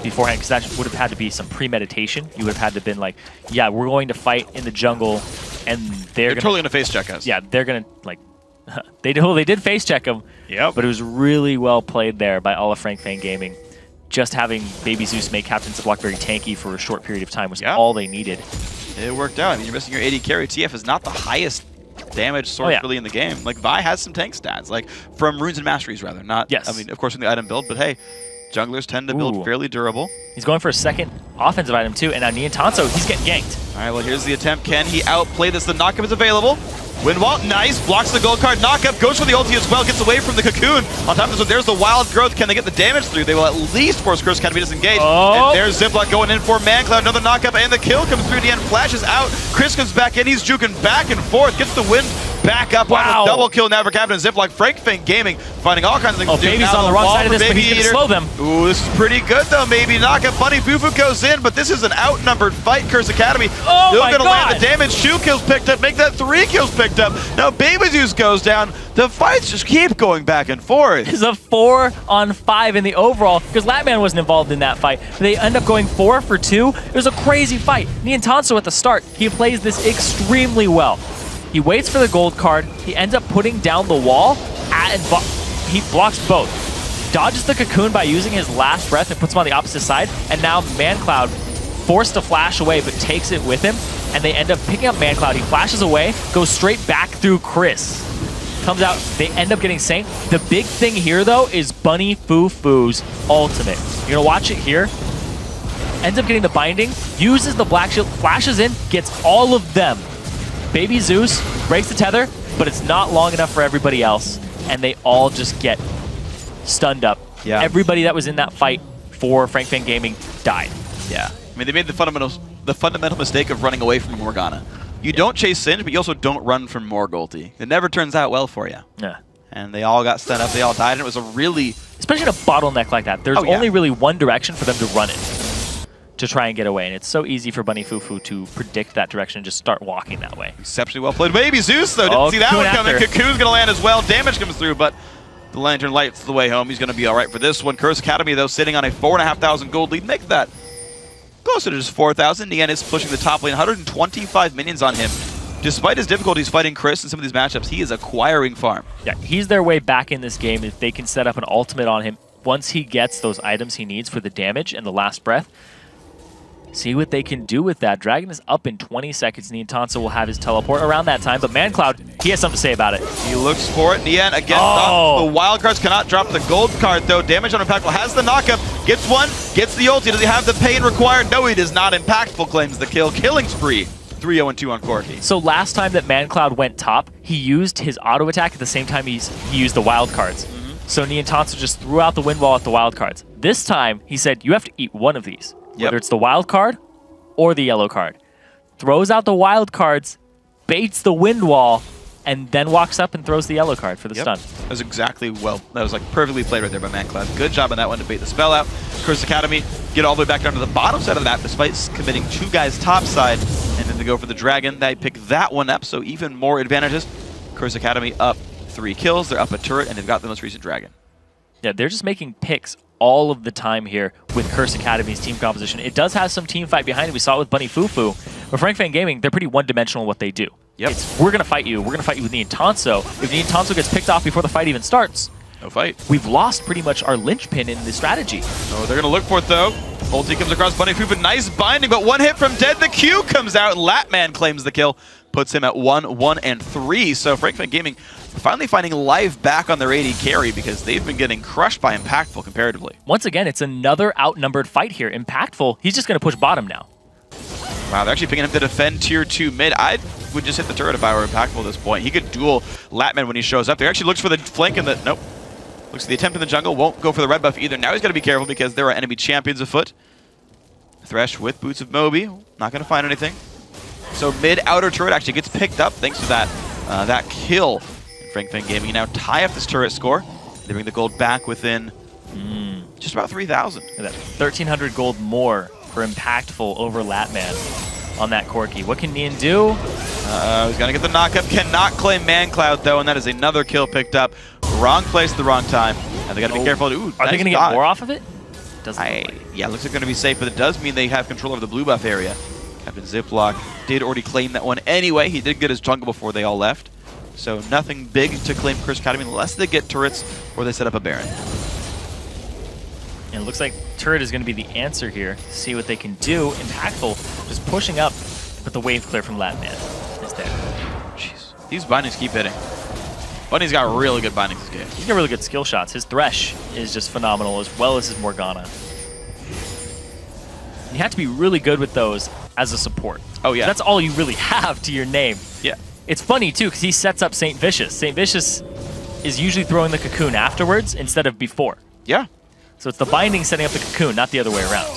beforehand, because that would have had to be some premeditation. You would have had to have been like, yeah, we're going to fight in the jungle, and they're totally going to face check us. Yeah, they're going to, like, they did face check him. Yep. But it was really well played there by all of Frank Fang Gaming. Just having Baby Zeus make Captain Ziploc very tanky for a short period of time was all they needed. It worked out. I mean, you're missing your AD carry. TF is not the highest damage source really in the game. Like, Vi has some tank stats, like from Runes and Masteries, rather. Not, I mean, of course, in the item build, but hey, junglers tend to build fairly durable. He's going for a second offensive item, too, and now Niantanso, he's getting ganked. All right, well, here's the attempt. Can he outplay this? The knockup is available. Windwall, nice, blocks the gold card, knockup, goes for the ulti as well, gets away from the cocoon. On top of this one, there's the wild growth. Can they get the damage through? They will at least force Chris Academy to disengage. And there's Ziploc going in for Mancloud, another knockup, and the kill comes through. DN flashes out. Chris comes back in, he's juking back and forth, gets the wind back up. Wow. Double kill now for Captain Ziploc. Frank Fang Gaming finding all kinds of things to do. Baby's on the wrong side of this, but he's going to slow them. Ooh, this is pretty good though, maybe. Knockup, Bunny Fufu goes in, but this is an outnumbered fight. Curse Academy still going to land the damage. 2 kills picked up, make that 3 kills picked up. Now Baby Zeus goes down. The fights just keep going back and forth. It's a 4-on-5 in the overall, because Latman wasn't involved in that fight. They end up going 4 for 2. It was a crazy fight. Niantanso at the start, he plays this extremely well. He waits for the gold card. He ends up putting down the wall, and he blocks both. Dodges the cocoon by using his last breath and puts him on the opposite side. And now Mancloud, forced to flash away, but takes it with him. And they end up picking up Mancloud. He flashes away, goes straight back through Chris. Comes out, they end up getting Saint. The big thing here, though, is Bunny Fufu's ultimate. You're gonna watch it here. Ends up getting the binding, uses the black shield, flashes in, gets all of them. Baby Zeus breaks the tether, but it's not long enough for everybody else, and they all just get stunned up. Yeah. Everybody that was in that fight for Frank Fang Gaming died. Yeah. I mean, they made the fundamental mistake of running away from Morgana. You don't chase Singe, but you also don't run from Morgulti. It never turns out well for you. Yeah. And they all got stunned up, they all died, and it was a really... Especially in a bottleneck like that, there's only really one direction for them to run it, to try and get away, and it's so easy for Bunny Fufu to predict that direction and just start walking that way. Exceptionally well played. Baby Zeus, though, didn't see that one coming. Cocoon's going to land as well. Damage comes through, but The Lantern lights the way home. He's going to be all right for this one. Curse Academy, though, sitting on a 4,500 gold lead. Make that closer to just 4,000. Nian is pushing the top lane. 125 minions on him. Despite his difficulties fighting Chris in some of these matchups, he is acquiring farm. Yeah, he's their way back in this game if they can set up an ultimate on him. Once he gets those items he needs for the damage and the last breath, see what they can do with that. Dragon is up in 20 seconds. Niantanso will have his teleport around that time, but ManCloud, he has something to say about it. He looks for it. Nian again. The wild cards cannot drop the gold card, though. Damage on Impactful has the knockup. Gets one, gets the ulti. Does he have the pain required? No, he does not. Impactful claims the kill. Killing spree. 3-0-2 on Corki. So last time that ManCloud went top, he used his auto attack at the same time he used the wild cards. So Niantanso just threw out the wind wall at the wild cards. This time, he said, you have to eat one of these. Whether it's the wild card or the yellow card. Throws out the wild cards, baits the wind wall, and then walks up and throws the yellow card for the stun. That was exactly, well, that was like perfectly played right there by ManCloud. Good job on that one to bait the spell out. Curse Academy get all the way back down to the bottom side of the map despite committing 2 guys top side. And then to go for the Dragon, they pick that one up, so even more advantages. Curse Academy up 3 kills, they're up a turret, and they've got the most recent Dragon. Yeah, they're just making picks all of the time here with Curse Academy's team composition. It does have some team fight behind it. We saw it with Bunny Fufu. But FrankFan Gaming, they're pretty one-dimensional what they do. It's, we're going to fight you. We're going to fight you with Niantanso. If Niantanso gets picked off before the fight even starts, no fight. We've lost pretty much our linchpin in the strategy. Oh, they're going to look for it, though. Ulti comes across Bunny Fufu. Nice binding, but one hit from Dead. The Q comes out. Latman claims the kill. Puts him at 1, 1, and 3. So FrankFan Gaming finally finding life back on their AD carry because they've been getting crushed by Impactful comparatively. Once again, it's another outnumbered fight here. Impactful, he's just going to push bottom now. Wow, they're actually picking him to defend tier 2 mid. I would just hit the turret if I were Impactful at this point. He could duel Latman when he shows up. They actually looks for the flank in the... Nope. Looks at the attempt in the jungle. Won't go for the red buff either. Now he's got to be careful because there are enemy champions afoot. Thresh with Boots of Moby. Not going to find anything. So mid outer turret actually gets picked up thanks to that kill. FrankFan Gaming now tie up this turret score. They bring the gold back within just about 3,000. 1,300 gold more for Impactful over Latman on that Corki. What can Nian do? He's going to get the knockup. Cannot claim ManCloud, though, and that is another kill picked up. Wrong place at the wrong time. And they got to be careful. Ooh, are they going to get more off of it? Yeah, looks like they're going to be safe, but it does mean they have control over the blue buff area. Captain Ziploc did already claim that one anyway. He did get his jungle before they all left. So nothing big to claim Curse Academy unless they get turrets or they set up a Baron. And it looks like turret is going to be the answer here. See what they can do. Impactful just pushing up, but the wave clear from Latman is there. Jeez. These bindings keep hitting. Bunny's got really good bindings this game. He's got really good skill shots. His Thresh is just phenomenal as well as his Morgana. You have to be really good with those as a support. Oh, yeah. That's all you really have to your name. Yeah. It's funny, too, because he sets up St. Vicious. St. Vicious is usually throwing the cocoon afterwards instead of before. Yeah. So it's the binding setting up the cocoon, not the other way around.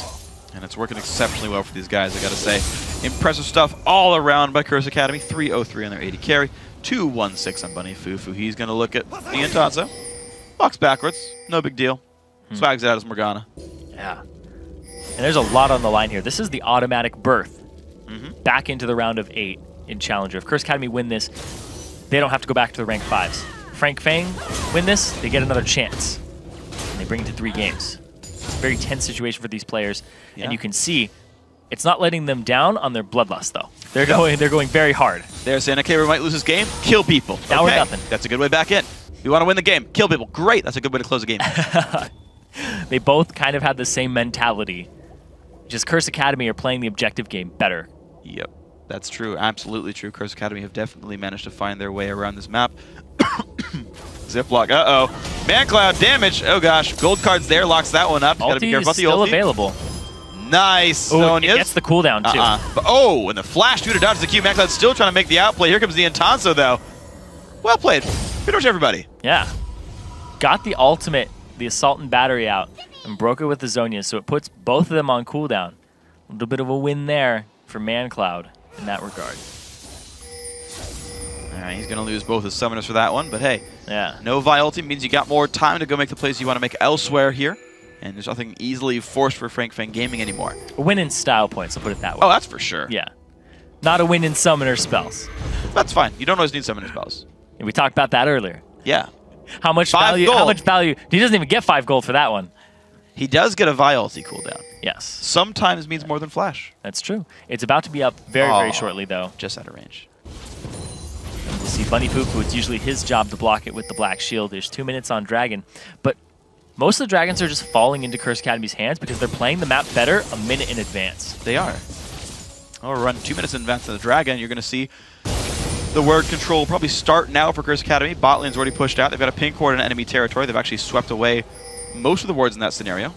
And it's working exceptionally well for these guys, I gotta say. Impressive stuff all around by Curse Academy. 3-0-3 on their AD carry. 2-1-6 on Bunny Fufu. He's gonna look at Niantanso. Walks backwards. No big deal. Swags it out as Morgana. Yeah. And there's a lot on the line here. This is the automatic berth back into the round of 8 in Challenger. If Curse Academy win this, they don't have to go back to the rank 5s. FrankFan win this, they get another chance. And they bring it to 3 games. It's a very tense situation for these players. Yeah. And you can see it's not letting them down on their bloodlust, though. They're going very hard. They're saying, okay, we might lose this game. Kill people. Now we're nothing. That's a good way back in. We want to win the game. Kill people. Great. That's a good way to close the game. They both kind of had the same mentality. Just Curse Academy are playing the objective game better. Yep. That's true. Absolutely true. Curse Academy have definitely managed to find their way around this map. Ziploc. Uh-oh. ManCloud damage. Oh, gosh. Gold card's there. Locks that one up. Gotta be careful about the ulti. Still available. Nice. Oh, it gets the cooldown, too. But, oh, and the flash shooter dodges the Q. ManCloud's still trying to make the outplay. Here comes the Niantanso, though. Well played. Pretty much everybody. Yeah. Got the ultimate, the Assault and Battery out, and broke it with the Zhonya, so it puts both of them on cooldown. A little bit of a win there for ManCloud in that regard. All right, he's going to lose both his summoners for that one, but hey. Yeah. No Vi ulti means you got more time to go make the plays you want to make elsewhere here. And there's nothing easily forced for FrankFan Gaming anymore. A win in style points, I'll put it that way. Oh, that's for sure. Yeah. Not a win in summoner spells. That's fine. You don't always need summoner spells. And we talked about that earlier. Yeah. How much value? How much value? He doesn't even get 5 gold for that one. He does get a Vi ulti cooldown. Yes. Sometimes means more than flash. That's true. It's about to be up very shortly, though. Just out of range. You see Bunny Poo-Poo, it's usually his job to block it with the black shield. There's 2 minutes on Dragon. But most of the Dragons are just falling into Curse Academy's hands because they're playing the map better a minute in advance. They are. Oh, we're running 2 minutes in advance of the Dragon. You're going to see the word control probably start now for Curse Academy. Bot lane's already pushed out. They've got a pink ward in enemy territory. They've actually swept away most of the wards in that scenario.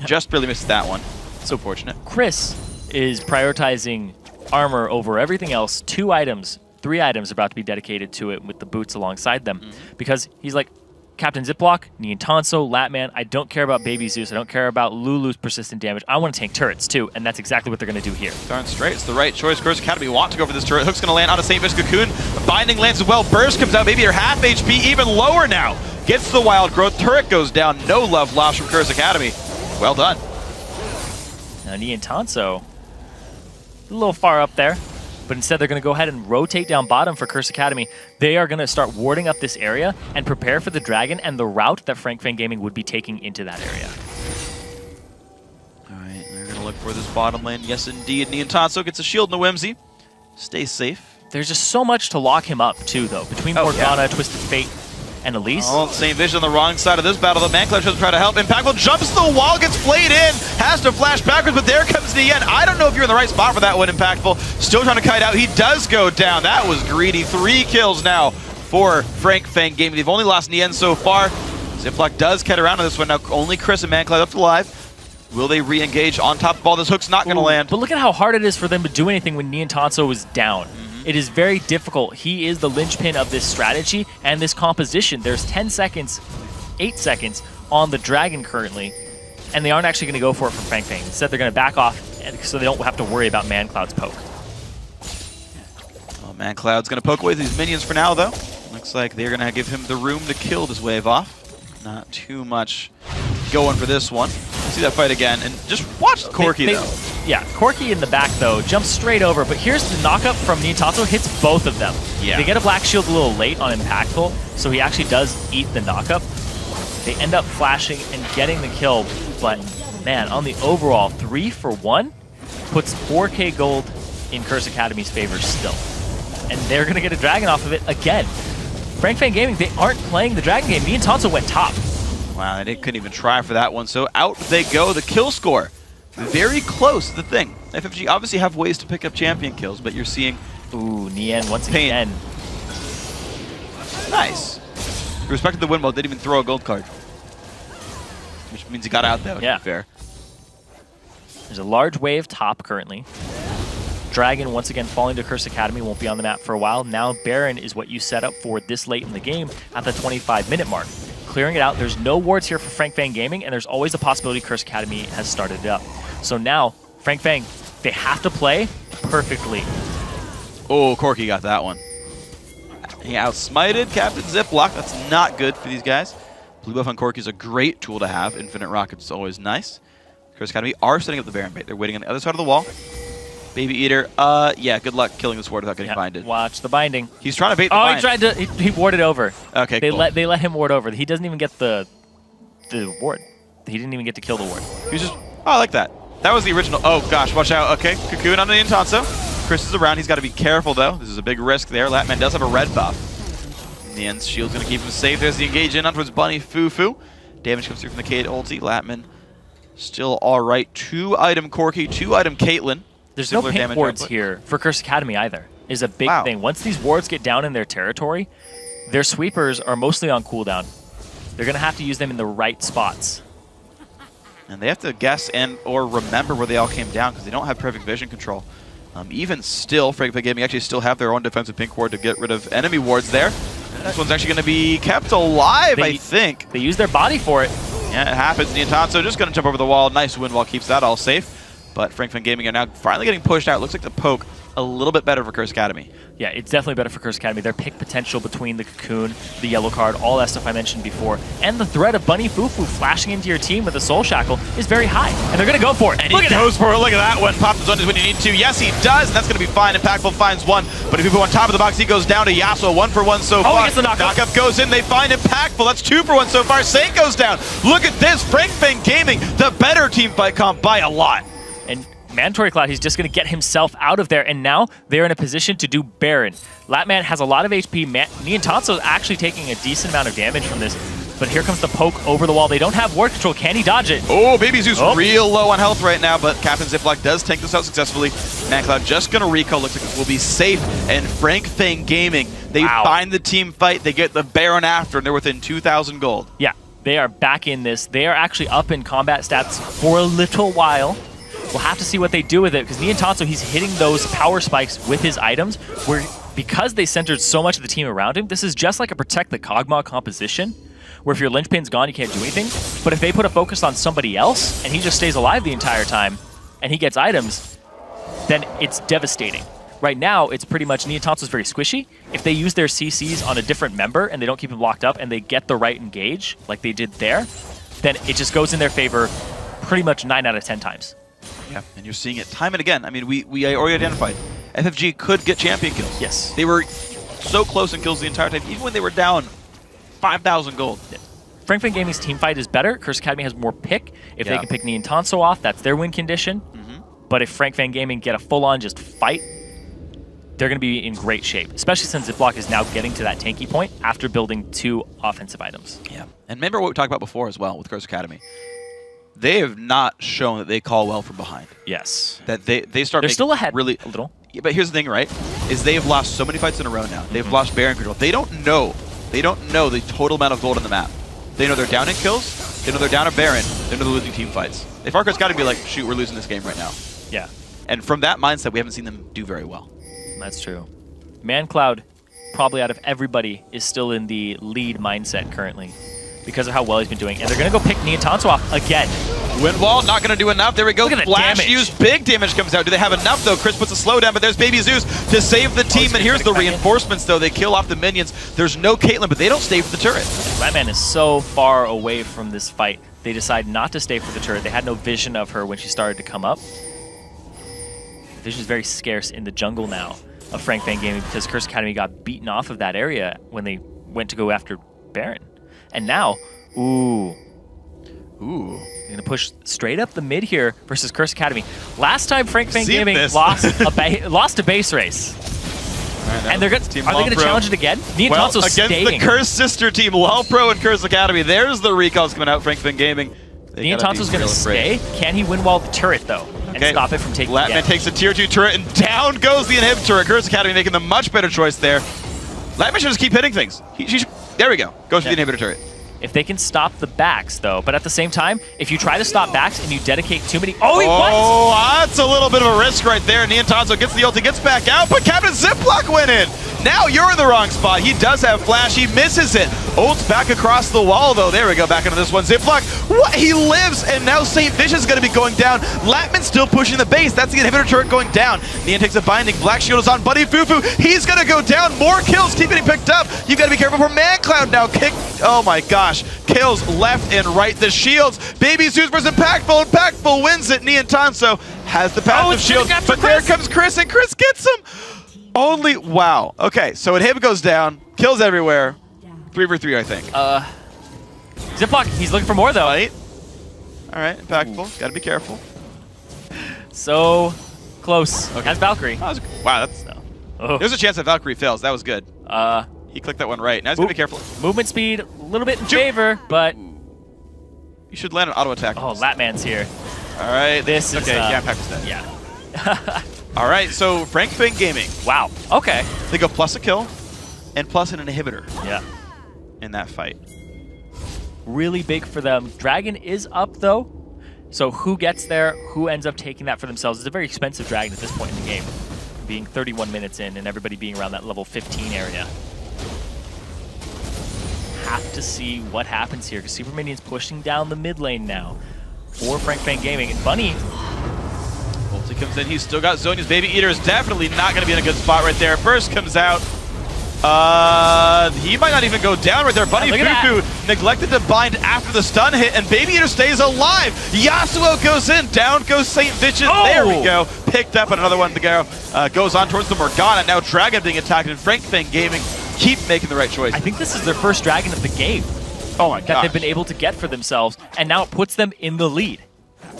Just barely missed that one. So fortunate. Chris is prioritizing armor over everything else. 2 items, 3 items about to be dedicated to it with the boots alongside them. Because he's like, Captain Ziploc, Niantanso, Latman, I don't care about Baby Zeus, I don't care about Lulu's persistent damage. I want to tank turrets too, and that's exactly what they're going to do here. Darn straight, it's the right choice. Curse Academy want to go for this turret. Hook's going to land on a St. Fish Cocoon. Binding lands as well. Burst comes out, maybe you're half HP, even lower now. Gets the wild growth. Turret goes down. No love lost from Curse Academy. Well done. Now Niantanso, a little far up there. But instead, they're going to go ahead and rotate down bottom for Curse Academy. They are going to start warding up this area and prepare for the Dragon and the route that Frank Fan Gaming would be taking into that area. All right, they're going to look for this bottom lane. Yes, indeed. Niantanso gets a shield and a Whimsy. Stays safe. There's just so much to lock him up, too, though. Between Morgana, Twisted Fate, and Elise. Oh, St. Vision on the wrong side of this battle. The Man Cloud tries to try to help. Impactful jumps the wall, gets flayed in, has to flash backwards, but there comes the end. I don't know if you're in the right spot for that one, Impactful. Still trying to kite out. He does go down. That was greedy. 3 kills now for Frank Fang Gaming. They've only lost Nien so far. Ziploc does kite around on this one. Now only Chris and Man Cloud up alive. Will they re-engage on top of all? This hook's not going to land. But look at how hard it is for them to do anything when Niantanso is down. It is very difficult. He is the linchpin of this strategy and this composition. There's 10 seconds, 8 seconds on the Dragon currently, and they aren't actually going to go for it from Frank Fang. Instead, they're going to back off so they don't have to worry about Man Cloud's poke. Well, Man Cloud's going to poke away these minions for now, though. Looks like they're going to give him the room to kill this wave off. Not too much going for this one. See that fight again, and just watch Corki, though. Yeah, Corki in the back, though, jumps straight over, but here's the knockup from Niantanso, hits both of them. Yeah. They get a black shield a little late on Impactful, so he actually does eat the knockup. They end up flashing and getting the kill, but man, on the overall, 3 for 1 puts 4K gold in Curse Academy's favor still. And they're going to get a Dragon off of it again. Frank Fan Gaming, they aren't playing the Dragon game. Niantanso went top. Wow, they couldn't even try for that one, so out they go. The kill score, very close to the thing. FFG obviously have ways to pick up champion kills, but you're seeing... Ooh, Nien once again. Nice. Respected the win mode, didn't even throw a gold card. Which means he got out, though, to be fair. There's a large wave top currently. Dragon once again falling to Curse Academy, won't be on the map for a while. Now Baron is what you set up for this late in the game at the 25-minute mark. Clearing it out, there's no wards here for Frank Fang Gaming, and there's always the possibility Curse Academy has started it up. So now, Frank Fang, they have to play perfectly. Oh, Corki got that one. He outsmited Captain Ziploc. That's not good for these guys. Blue buff on Corki is a great tool to have. Infinite Rockets is always nice. Curse Academy are setting up the Baron bait. They're waiting on the other side of the wall. Baby Eater, yeah, good luck killing this ward without getting binded. Watch the binding. He's trying to bait the bind. He tried to, he warded over. Okay, they cool. let him ward over. He doesn't even get the ward. He didn't even get to kill the ward. He was just, I like that. That was the original. Oh gosh, watch out. Okay, Cocoon on the Niantanso. Chris is around. He's got to be careful though. This is a big risk there. Latman does have a red buff. Nian's shield's going to keep him safe. There's the engage in on towards Bunny Fufu. Damage comes through from the Cade ulti. Latman still alright. 2-item Corki, 2-item Caitlyn. There's no pink wards here for Curse Academy either, is a big thing. Once these wards get down in their territory, their sweepers are mostly on cooldown. They're going to have to use them in the right spots. And they have to guess and or remember where they all came down because they don't have perfect vision control. Even still, Frank Fan Gaming actually still have their own defensive pink ward to get rid of enemy wards there. This one's actually going to be kept alive, I think. They use their body for it. Yeah, it happens. Niantanso just going to jump over the wall. Nice wind wall keeps that all safe. But Frank Fan Gaming are now finally getting pushed out. Looks like the poke a little bit better for Curse Academy. Yeah, it's definitely better for Curse Academy. Their pick potential between the Cocoon, the Yellow Card, all that stuff I mentioned before, and the threat of Bunny Fufu flashing into your team with a Soul Shackle is very high. And they're going to go for it. And he goes for it. Look at that one. Pop the zone is when you need to. Yes, he does. And that's going to be fine. Impactful finds one. But if you put on top of the box, he goes down to Yasuo. 1 for 1 so far. He gets the knockup. Knockup goes in. They find Impactful. That's 2 for 1 so far. Saint goes down. Look at this. Frank Fang Gaming, the better team fight comp by a lot. And Mandatory Cloud, he's just going to get himself out of there, and now they're in a position to do Baron. Latman has a lot of HP. Niantanso is actually taking a decent amount of damage from this, but here comes the poke over the wall. They don't have ward control. Can he dodge it? Oh, Baby Zeus real low on health right now, but Captain Ziploc does tank this out successfully. ManCloud just going to recall. Looks like it will be safe, and Frank Fang Gaming, they find the team fight. They get the Baron after, and they're within 2,000 gold. Yeah, they are back in this. They are actually up in combat stats for a little while. We'll have to see what they do with it, because Niantanso, he's hitting those power spikes with his items, where because they centered so much of the team around him, this is just like a Protect the Kog'Maw composition, where if your linchpin's gone, you can't do anything. But if they put a focus on somebody else, and he just stays alive the entire time, and he gets items, then it's devastating. Right now, it's pretty much Niantanso's very squishy. If they use their CCs on a different member, and they don't keep him locked up, and they get the right engage, like they did there, then it just goes in their favor pretty much 9 out of 10 times. Yeah, and you're seeing it time and again. I mean, we already identified FFG could get champion kills. Yes. They were so close in kills the entire time, even when they were down 5,000 gold. Yeah. Frank Fang Gaming's team fight is better. Curse Academy has more pick. If they can pick Niantanso off, that's their win condition. But if Frank Fang Gaming get a full-on just fight, they're going to be in great shape, especially since Ziploc is now getting to that tanky point after building 2 offensive items. Yeah, and remember what we talked about before as well with Curse Academy. They have not shown that they call well from behind. Yes. That they start. They're still ahead really a little. Yeah, but here's the thing, right? Is they have lost so many fights in a row now. They've lost Baron control. They don't know. They don't know the total amount of gold on the map. They know they're down in kills. They know they're down a Baron. They know they're losing team fights. If Arco's got to be like, shoot, we're losing this game right now. Yeah. And from that mindset, we haven't seen them do very well. That's true. ManCloud, probably out of everybody, is still in the lead mindset currently because of how well he's been doing. And they're going to go pick Niantanso off again. Wind wall, not going to do enough. There we go. Flash use, big damage comes out. Do they have enough, though? Chris puts a slowdown, but there's Baby Zeus to save the team. And here's the reinforcements, though. They kill off the minions. There's no Caitlyn, but they don't stay for the turret. Ratman is so far away from this fight. They decide not to stay for the turret. They had no vision of her when she started to come up. Vision is very scarce in the jungle now of Frank Fang Gaming because Curse Academy got beaten off of that area when they went to go after Baron. And now, they're going to push straight up the mid here versus Curse Academy. Last time Frank Fang Gaming lost a base race. Right, and are they going to challenge it again? Niantanso's against the Curse sister team, LawPro and Curse Academy. There's the recalls coming out, Frank Fang Gaming. Niantanso's going to stay. Can he win wall the turret, though, and stop it from taking Latman takes a tier 2 turret, and down goes the inhibitor. Curse Academy making the much better choice there. Latman should just keep hitting things. There we go. Goes to the inhibitor turret. If they can stop the backs, though. But at the same time, if you try to stop backs and you dedicate too many... Oh, that's a little bit of a risk right there. Niantanso gets the ulti, gets back out, but Captain Ziploc went in. Now you're in the wrong spot. He does have flash. He misses it. Ult's back across the wall, though. There we go. Back into this one. Ziploc, what? He lives, and now St. Vision's going to be going down. Latman's still pushing the base. That's the inhibitor turret going down. Nian takes a binding. Black Shield is on Buddy Fufu. He's going to go down. More kills keep getting picked up. You've got to be careful for ManCloud now. Oh, my gosh. Kills left and right. The shields. Baby Zeus versus Impactful. Impactful wins it. Niantanso has the passive shield, but there comes Chris, and Chris gets him. Wow. Okay, so inhib goes down. Kills everywhere. 3 for 3, I think. Ziploc, he's looking for more, though. Right. All right, Impactful. Got to be careful. So close. Okay. Has Valkyrie. Wow, that's... There's a chance that Valkyrie fails. That was good. He clicked that one right. Now he's going to be careful. Movement speed, a little bit in favor, but... You should land an auto attack. Oh, Latman's here. All right. This is... Okay, yeah, Impactful's dead. Yeah. All right, so Frank Fang Gaming. Wow. Okay. They go plus a kill and plus an inhibitor. Yeah. In that fight. Really big for them. Dragon is up, though. So who gets there? Who ends up taking that for themselves? It's a very expensive Dragon at this point in the game. Being 31 minutes in and everybody being around that level 15 area. Have to see what happens here because Super Minion's pushing down the mid lane now for Frank Fang Gaming. And Bunny... He comes in, he's still got Zhonya's Baby Eater is definitely not going to be in a good spot right there. Burst comes out. He might not even go down right there. Bunny Fufu neglected to bind after the stun hit, and Baby Eater stays alive. Yasuo goes in, down goes St. Vicious. Oh. There we go. Picked up, and another one to go. Goes on towards the Morgana. Now Dragon being attacked, and Frank Fang Gaming keep making the right choice. I think this is their first Dragon of the game. Oh my god. That they've been able to get for themselves, and now it puts them in the lead.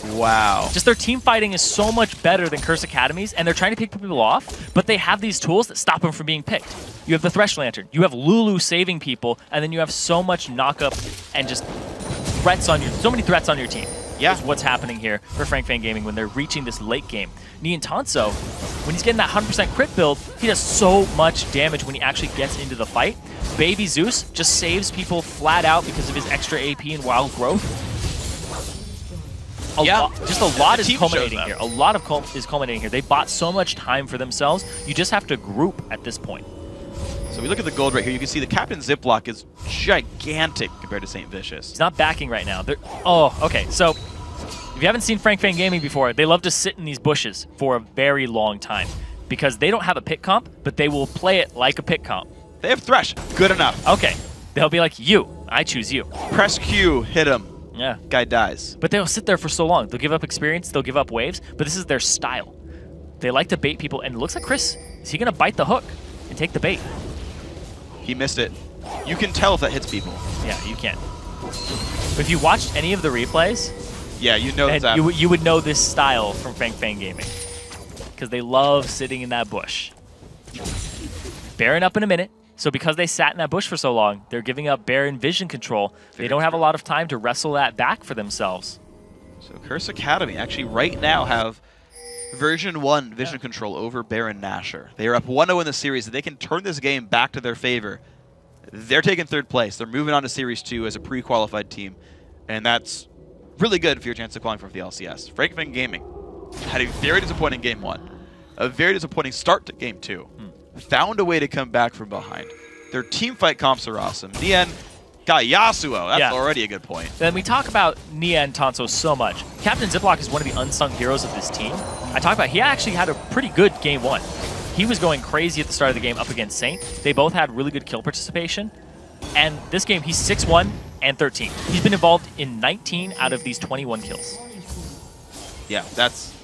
Wow. Just their team fighting is so much better than Curse Academy's, and they're trying to pick people off, but they have these tools that stop them from being picked. You have the Thresh Lantern, you have Lulu saving people, and then you have so much knock-up and just threats on so many threats on your team. Yeah. Is what's happening here for Frank Fang Gaming when they're reaching this late game. Nian Tanso, when he's getting that 100% crit build, he does so much damage when he actually gets into the fight. Baby Zeus just saves people flat out because of his extra AP and wild growth. Just a lot is culminating here. A lot is culminating here. They bought so much time for themselves. You just have to group at this point. So we look at the gold right here. You can see the Captain Ziploc is gigantic compared to St. Vicious. He's not backing right now. Oh, okay. So if you haven't seen Frank Fang Gaming before, they love to sit in these bushes for a very long time because they don't have a pick comp, but they will play it like a pick comp. They have Thresh. Good enough. Okay. They'll be like, you. I choose you. Press Q. Hit him. Yeah. Guy dies. But they'll sit there for so long. They'll give up experience. They'll give up waves. But this is their style. They like to bait people. And it looks like Chris, is he going to bite the hook and take the bait? He missed it. You can tell if that hits people. Yeah, you can. But if you watched any of the replays, yeah, you know that. You would know this style from Frank Fang Gaming. Because they love sitting in that bush. Baron up in a minute. So because they sat in that bush for so long, they're giving up Baron vision control. They don't have a lot of time to wrestle that back for themselves. So Curse Academy actually right now have version 1 vision control over Baron Nashor. They are up 1-0 in the series. They can turn this game back to their favor. They're taking 3rd place. They're moving on to Series 2 as a pre-qualified team. And that's really good for your chance of qualifying for the LCS. Frank Fang Gaming had a very disappointing Game 1. A very disappointing start to Game 2. Found a way to come back from behind. Their team fight comps are awesome. Nian got Yasuo. That's already a good point. Then we talk about Nian Tanso so much. Captain Ziploc is one of the unsung heroes of this team. I talked about he actually had a pretty good Game 1. He was going crazy at the start of the game up against Saint. They both had really good kill participation. And this game, he's 6-1 and 13. He's been involved in 19 out of these 21 kills. Yeah, that's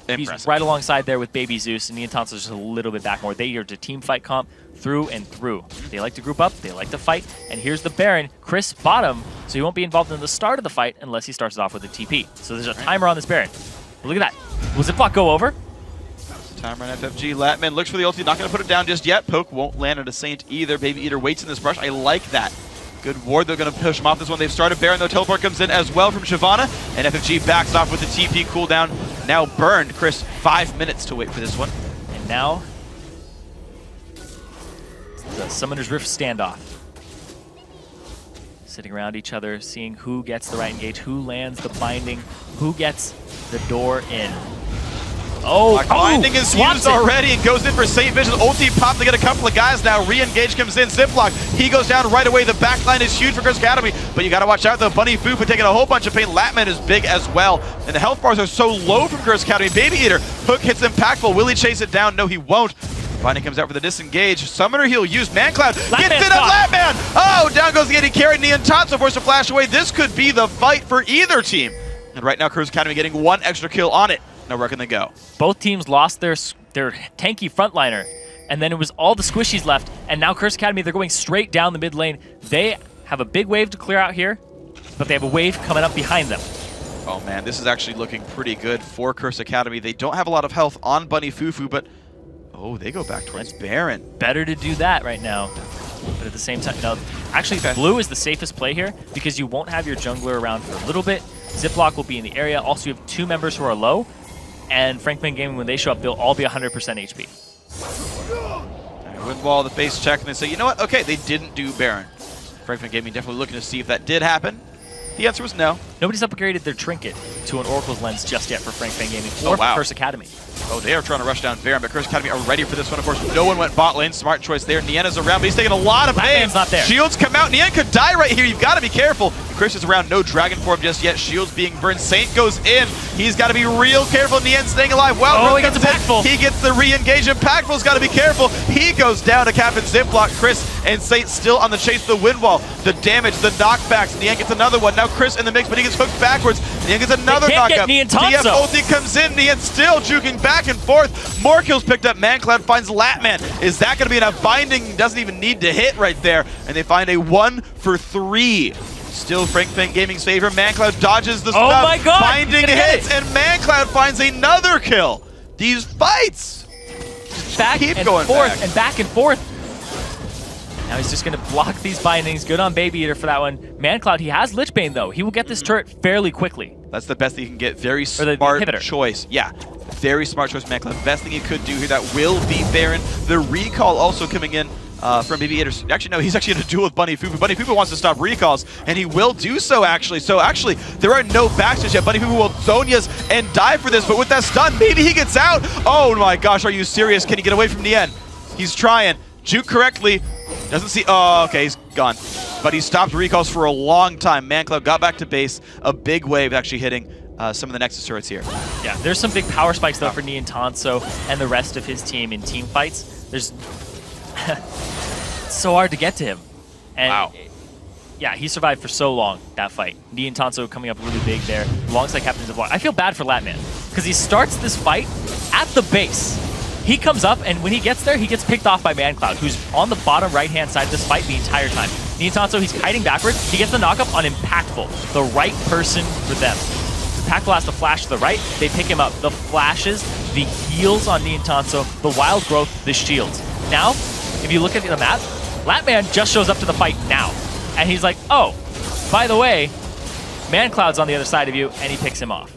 impressive. He's right alongside there with Baby Zeus, and Nian Tanso is just a little bit back more. They are to team fight comp through and through. They like to group up, they like to fight, and here's the Baron. Chris bottom, so he won't be involved in the start of the fight unless he starts it off with a TP. So there's a timer on this Baron. But look at that. Will Ziploc go over? Timer on FFG. Latman looks for the ulti, not going to put it down just yet. Poke won't land at a Saint either. Baby Eater waits in this brush. I like that. Good ward. They're going to push him off this one. They've started Baron, though. Teleport comes in as well from Shyvana, and FFG backs off with the TP cooldown. Now burned. Chris, 5 minutes to wait for this one. And now, the Summoner's Rift standoff. Sitting around each other, seeing who gets the right engage, who lands the binding, who gets the door in. Binding is used already and goes in for St. Vicious. Ulti pop to get a couple of guys now. Re-engage comes in. Ziploc, he goes down right away. The backline is huge for Curse Academy, but you got to watch out though. Bunny Fufu taking a whole bunch of pain. Latman is big as well, and the health bars are so low from Curse Academy. Baby Eater, hook hits impactful. Will he chase it down? No, he won't. Binding comes out for the disengage. Summoner he'll use. Mancloud gets it up. Latman! Oh, down goes the getting carried. Nian Tanso forced to flash away. This could be the fight for either team. And right now, Curse Academy getting 1 extra kill on it. Now where can they go? Both teams lost their tanky frontliner, and then it was all the squishies left, and now Curse Academy, they're going straight down the mid lane. They have a big wave to clear out here, but they have a wave coming up behind them. Oh man, this is actually looking pretty good for Curse Academy. They don't have a lot of health on Bunny Fufu, but oh, they go back towards Baron. Better to do that right now, but at the same time, no. Actually, blue is the safest play here because you won't have your jungler around for a little bit. Ziploc will be in the area. Also, you have 2 members who are low. And Frank Fang Gaming, when they show up, they'll all be 100% HP. Win wall the face check, and they say, you know what? Okay, they didn't do Baron. Frank Fang Gaming definitely looking to see if that did happen. The answer was no. Nobody's upgraded their trinket to an Oracle's Lens just yet for Frank Fang Gaming or for Curse Academy. Oh, they are trying to rush down Baron, but Curse Academy are ready for this one. Of course, no one went bot lane. Smart choice there. Nian is around, but he's taking a lot of pain. Not there. Shields come out. Nian could die right here. You've got to be careful. Chris is around, no dragon form just yet. Shields being burned. Saint goes in. He's got to be real careful. Nien staying alive. Well, he gets Impactful. He gets the re-engage. Impactful's got to be careful. He goes down to Captain Ziploc. Chris and Saint still on the chase of the wind wall. The damage, the knockbacks. Nien gets another one. Now Chris in the mix, but he gets hooked backwards. Nien gets another knockup. TF ulti comes in. Nien still juking back and forth. More kills picked up. ManCloud finds Latman. Is that going to be enough? Binding doesn't even need to hit right there. And they find a 1 for 3. Still FrankFang Gaming's favor. ManCloud dodges the stuff. My God! Binding hits, and ManCloud finds another kill. These fights back keep and going forth back. and back and forth. Now he's just going to block these bindings. Good on Baby Eater for that one. ManCloud, he has Lich Bane though. He will get this turret fairly quickly. That's the best that you can get. Very smart choice. Yeah, very smart choice, ManCloud. Best thing he could do here. That will be Baron. The recall also coming in from Baby Eater. Actually, no, he's actually in a duel with Bunny Fufu. Bunny Fufu wants to stop recalls, and he will do so, actually. So, actually, there are no backstabs yet. Bunny Fufu will Zonia's and die for this, but with that stun, maybe he gets out. Oh my gosh, are you serious? Can he get away from Nien? He's trying. Juke correctly. Doesn't see. Oh, okay, he's gone. But he stopped recalls for a long time. ManCloud got back to base. A big wave actually hitting some of the Nexus turrets here. Yeah, there's some big power spikes, though, for Nien Tanso and the rest of his team in team fights. There's... it's so hard to get to him. And wow. Yeah, he survived for so long, that fight. Nien Tanso coming up really big there, alongside Captain Ziploc. I feel bad for Latman, because he starts this fight at the base. He comes up, and when he gets there, he gets picked off by ManCloud, who's on the bottom right-hand side of this fight the entire time. Nien Tanso, he's kiting backwards. He gets the knockup on Impactful, the right person for them. Impactful has to flash to the right. They pick him up. The flashes, the heals on Nien Tanso, the wild growth, the shields. Now, if you look at the map, Latman just shows up to the fight now. And he's like, oh, by the way, ManCloud's on the other side of you, and he picks him off.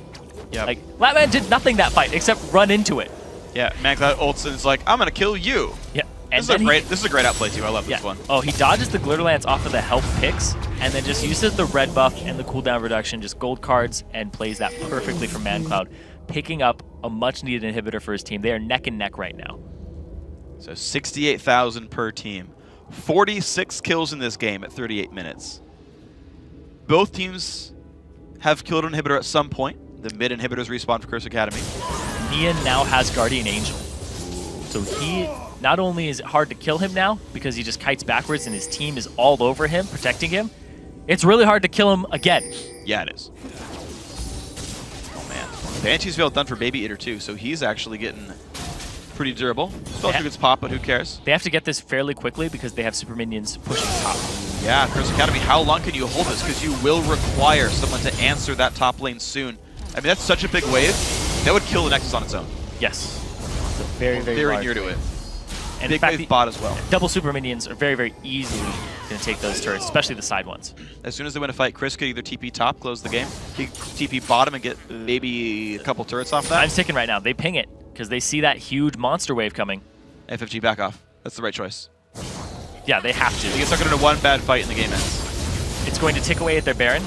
Yep. Like, Latman did nothing that fight except run into it. Yeah, ManCloud ults and is like, I'm going to kill you. Yeah. And this is a great outplay, too. I love this one. Oh, he dodges the Glitter Lance off of the health picks, and then just uses the red buff and the cooldown reduction, just gold cards, and plays that perfectly for ManCloud, picking up a much-needed inhibitor for his team. They are neck and neck right now. So 68,000 per team. 46 kills in this game at 38 minutes. Both teams have killed an inhibitor at some point. The mid inhibitors respawn for Curse Academy. Nien now has Guardian Angel. So he, not only is it hard to kill him now, because he just kites backwards and his team is all over him, protecting him, it's really hard to kill him again. Yeah, it is. Oh, man. Banshee's Veil done for Baby Eater, too, so he's actually getting pretty durable. Spellcheck gets pop, but who cares? They have to get this fairly quickly because they have super minions pushing top. Yeah, Curse Academy, how long can you hold this? Because you will require someone to answer that top lane soon. I mean, that's such a big wave. That would kill the Nexus on its own. Yes. It's very, very near to it. And big wave bot as well. Double super minions are very, very easily going to take those turrets, especially the side ones. As soon as they win a fight, Chris could either TP top, close the game, he could TP bottom and get maybe a couple turrets off that. I'm sticking right now. They ping it because they see that huge monster wave coming. FFG back off. That's the right choice. Yeah, they have to. They get stuck into one bad fight and the game ends. It's going to tick away at their Baron,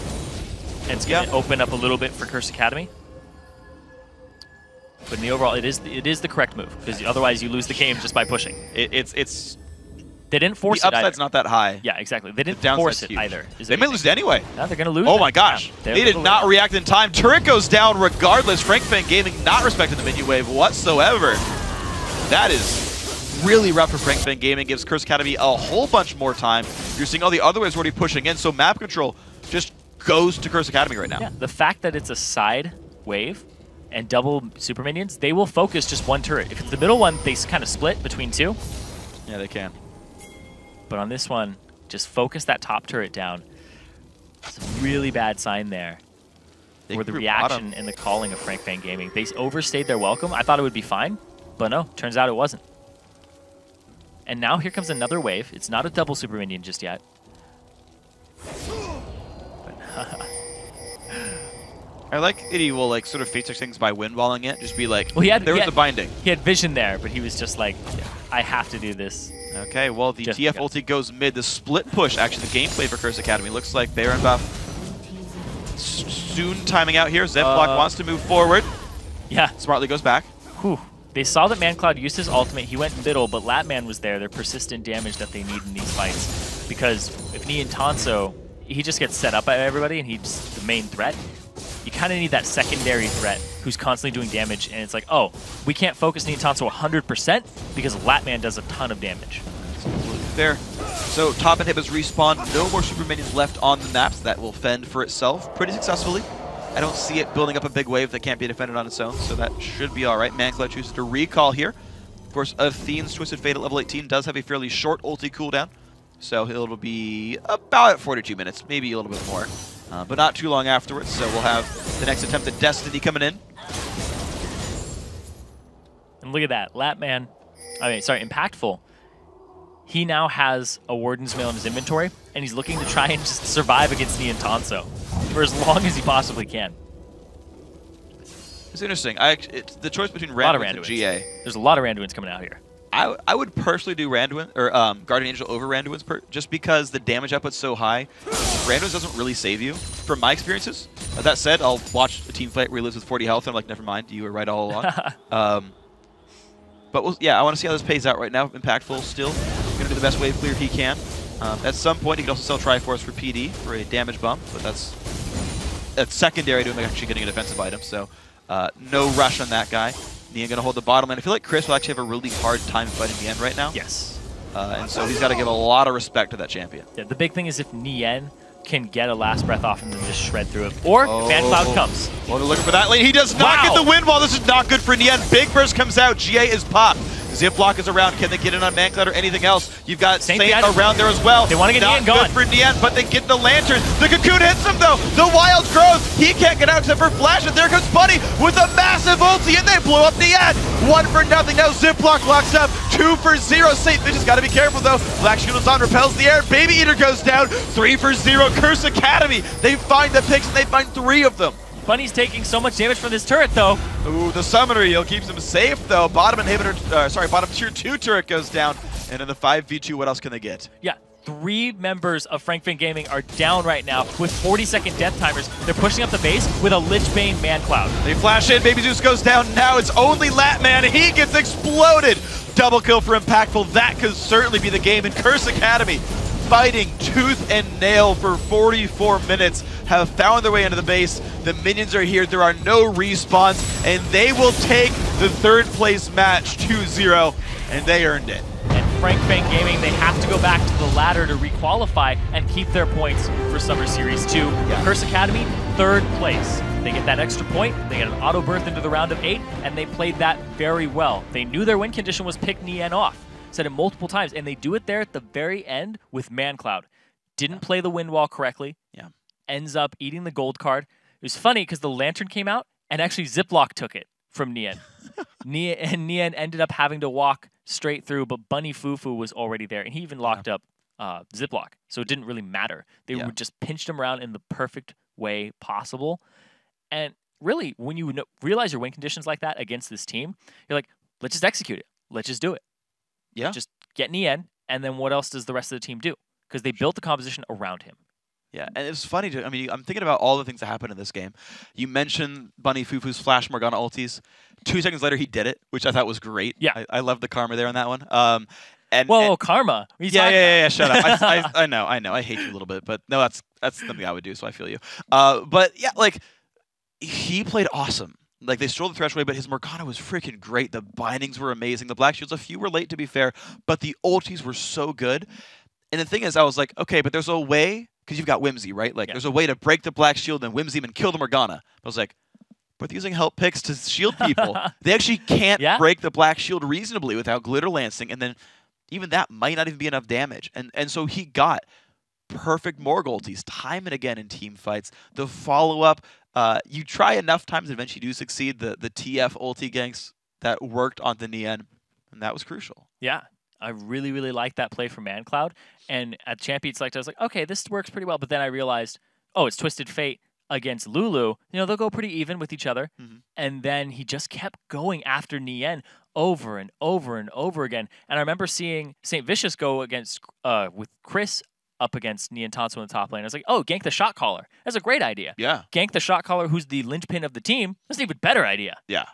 and it's going to open up a little bit for Curse Academy. But in the overall, it is the correct move, because otherwise you lose the game just by pushing. It's they didn't force it either. The upside's not that high. Yeah, exactly. They didn't force it either. They may lose it anyway. No, they're going to lose Oh my gosh. Yeah, they did not react in time. Turret goes down regardless. FrankFang Gaming not respecting the minion wave whatsoever. That is really rough for FrankFang Gaming. Gives Curse Academy a whole bunch more time. You're seeing all the other waves already pushing in, so map control just goes to Curse Academy right now. Yeah, the fact that it's a side wave and double super minions, they will focus just one turret. If it's the middle one, they kind of split between two. Yeah, they can. But on this one, just focus that top turret down. It's a really bad sign there. For the reaction and the calling of FrankFang Gaming. They overstayed their welcome. I thought it would be fine, but no, turns out it wasn't. And now here comes another wave. It's not a double super minion just yet. I like that he will like sort of face things by windwalling it. Just be like, well, there was the binding. He had vision there, but he was just like, I have to do this. Okay, well the TF ulti goes mid. The split push, actually the gameplay for Curse Academy looks like Baron buff soon timing out here. Ziploc wants to move forward. Yeah. Smartly goes back. Whew. They saw that ManCloud used his ultimate. He went middle, but Latman was there. Their persistent damage that they need in these fights. Because if Nien Tanso he just gets set up by everybody, and he's the main threat. You kind of need that secondary threat who's constantly doing damage, and it's like, oh, we can't focus Niantanso 100% because Latman does a ton of damage. That's completely fair. So top inhibits respawn, no more super minions left on the maps. That will fend for itself pretty successfully. I don't see it building up a big wave that can't be defended on its own, so that should be all right. Mancloud chooses to recall here. Of course, Athene's Twisted Fate at level 18 does have a fairly short ulti cooldown, so it'll be about 42 minutes, maybe a little bit more. But not too long afterwards, so we'll have the next attempt at Destiny coming in. And look at that, Impactful. He now has a Warden's Mail in his inventory, and he's looking to try and just survive against Niantanso for as long as he possibly can. It's interesting. It's the choice between Randuin and GA. There's a lot of Randuins coming out here. I would personally do Randuin or Guardian Angel over Randuin's just because the damage output's so high. Randuin doesn't really save you, from my experiences. That said, I'll watch a team fight where he lives with 40 health, and I'm like, never mind, you were right all along. But yeah, I want to see how this pays out right now. Impactful still going to do the best wave clear he can. At some point, he can also sell Triforce for PD for a damage bump, but that's secondary to him actually getting a defensive item. So no rush on that guy. Nian going to hold the bottom lane. I feel like Chris will actually have a really hard time fighting the end right now. Yes. And so he's got to give a lot of respect to that champion. Yeah, the big thing is if Nian can get a last breath off and then just shred through it. Or Mancloud comes. Well, they're looking for that lane. He does not get the wind wall. This is not good for Nian. Big burst comes out. GA is popped. Ziploc is around. Can they get in on Mancloud or anything else? You've got Saint around there as well. They want to get Nian gone. Not good for Nian, but they get the lantern. The cocoon hits him though. The wild grows. He can't get out except for Flash. And there comes Buddy with a massive ulti, and they blow up Nian. 1 for nothing. Now Ziploc locks up. 2 for 0. Saint Fish has got to be careful though. Black Shield is on, repels the air. Baby Eater goes down. 3 for 0. Curse Academy. They find the picks and they find 3 of them. Bunny's taking so much damage from this turret, though. Ooh, the Summoner Heal keeps him safe, though. Bottom tier 2 turret goes down. And in the 5v2, what else can they get? Yeah, 3 members of Frank Finn Gaming are down right now with 40-second death timers. They're pushing up the base with a Lichbane Mancloud. They flash in. Baby Zeus goes down. Now it's only Latman. He gets exploded. Double kill for Impactful. That could certainly be the game. And Curse Academy, fighting tooth and nail for 44 minutes, have found their way into the base. The minions are here. There are no respawns, and they will take the 3rd place match 2-0, and they earned it. And Frank Fang Gaming, they have to go back to the ladder to requalify and keep their points for Summer Series 2. Yeah. Curse Academy, 3rd place. They get that extra point, they get an auto berth into the round of 8, and they played that very well. They knew their win condition was pick Nian off. Said it multiple times, and they do it there at the very end with Mancloud. Didn't play the wind wall correctly. Yeah. Ends up eating the gold card. It was funny because the lantern came out, and actually Ziploc took it from Nian. Nian ended up having to walk straight through, but Bunny Fufu was already there, and he even locked up Ziploc, so it didn't really matter. They would just pinched him around in the perfect way possible. And really, when you realize your win conditions like that against this team, you're like, let's just execute it. Let's just do it. Yeah. Just get Nian, and then what else does the rest of the team do? Because they built the composition around him. Yeah, and it's funny to, I mean, I'm thinking about all the things that happened in this game. You mentioned Bunny Fufu's Flash Morgana ultis. 2 seconds later, he did it, which I thought was great. Yeah. I love the karma there on that one. Whoa, karma. Yeah, shut up. I know. I hate you a little bit, but no, that's something I would do, so I feel you. But yeah, like, he played awesome. Like, they stole the thresh away, but his Morgana was freaking great. The bindings were amazing. The Black Shields, a few were late, to be fair, but the ultis were so good. And the thing is, I was like, okay, but there's a way, because you've got Whimsy, right? Like, there's a way to break the Black Shield and Whimsy him and kill the Morgana. I was like, but they're using help picks to shield people. They actually can't break the Black Shield reasonably without Glitter Lancing, and then even that might not even be enough damage. And so he got perfect Morg ultis time and again in team fights. The follow-up, you try enough times and eventually do succeed. The TF ulti ganks that worked on the Nian, and that was crucial. Yeah. I really, really liked that play from Mancloud. And at Champion Select, I was like, okay, this works pretty well. But then I realized, oh, it's Twisted Fate against Lulu. You know, they'll go pretty even with each other. Mm-hmm. And then he just kept going after Nian over and over and over again. And I remember seeing St. Vicious go against with Chris up against Niantanso in the top lane. I was like, oh, gank the shot caller. That's a great idea. Yeah. Gank the shot caller, who's the linchpin of the team. That's an even better idea. Yeah.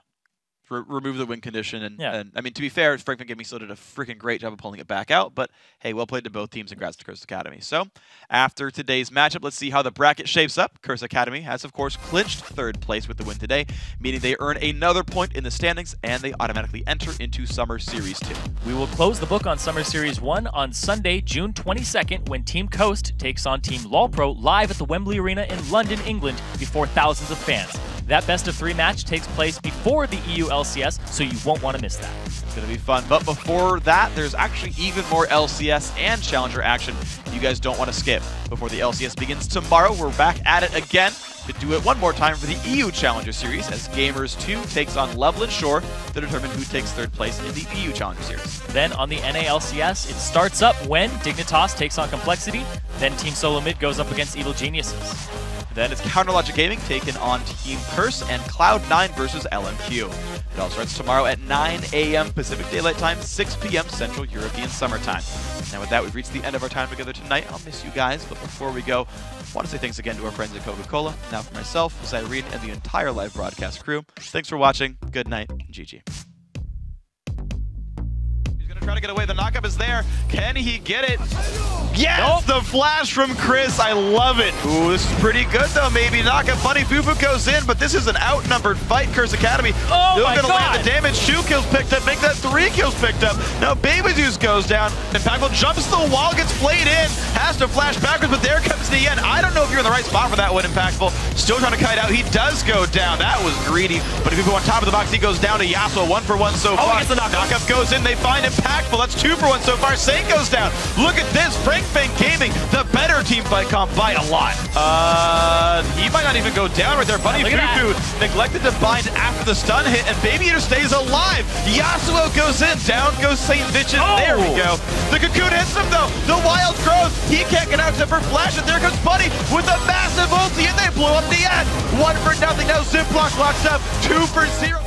remove the win condition. And I mean, to be fair, Frank McGimmy still did a freaking great job of pulling it back out. But hey, well played to both teams. Congrats to Curse Academy. So after today's matchup, let's see how the bracket shapes up. Curse Academy has, of course, clinched 3rd place with the win today, meaning they earn another point in the standings, and they automatically enter into Summer Series 2. We will close the book on Summer Series 1 on Sunday, June 22nd, when Team Coast takes on Team LOLPro live at the Wembley Arena in London, England, before thousands of fans. That best-of-3 match takes place before the EU LCS, so you won't want to miss that. It's going to be fun. But before that, there's actually even more LCS and Challenger action you guys don't want to skip. Before the LCS begins tomorrow, we're back at it again to do it one more time for the EU Challenger Series as Gamers 2 takes on Level and Shore to determine who takes 3rd place in the EU Challenger Series. Then on the NALCS, it starts up when Dignitas takes on Complexity, then Team Solo Mid goes up against Evil Geniuses. Then it's Counter Logic Gaming taking on Team Curse and Cloud9 versus LMQ. It all starts tomorrow at 9 a.m. Pacific Daylight Time, 6 p.m. Central European Summer Time. Now with that, we've reached the end of our time together tonight. I'll miss you guys, but before we go, I want to say thanks again to our friends at Coca-Cola. Now for myself, Cyrene, and the entire live broadcast crew, thanks for watching, good night, and GG. Trying to get away. The knockup is there. Can he get it? Yes! Nope. The flash from Chris. I love it. Ooh, this is pretty good, though, maybe. Knockup. Funny Fufu goes in, but this is an outnumbered fight, Curse Academy. Oh, my God. Gonna land the damage. 2 kills picked up. Make that 3 kills picked up. Now, Baby Zeus goes down. Impactful jumps the wall, gets played in. Has to flash backwards, but there comes the end. I don't know if you're in the right spot for that one, Impactful. Still trying to kite out. He does go down. That was greedy. But if you go on top of the box, he goes down to Yasuo. 1-for-1 so far. He gets the knockup. Knockup goes in. They find Impactful. That's 2-for-1 so far. Saint goes down. Look at this. Frank Fang Gaming, the better team fight comp by a lot. He might not even go down right there. Funny Fufu neglected to bind after the stun hit, and Baby Eater stays alive. Yasuo goes in. Down goes Saint Vitchin. Oh. There we go. The cocoon hits him, though. The wild growth. He can't get out except for Flash, and there comes Buddy with a massive ulti, and they blow up the end. 1-0. Now Ziploc locks up. 2-0.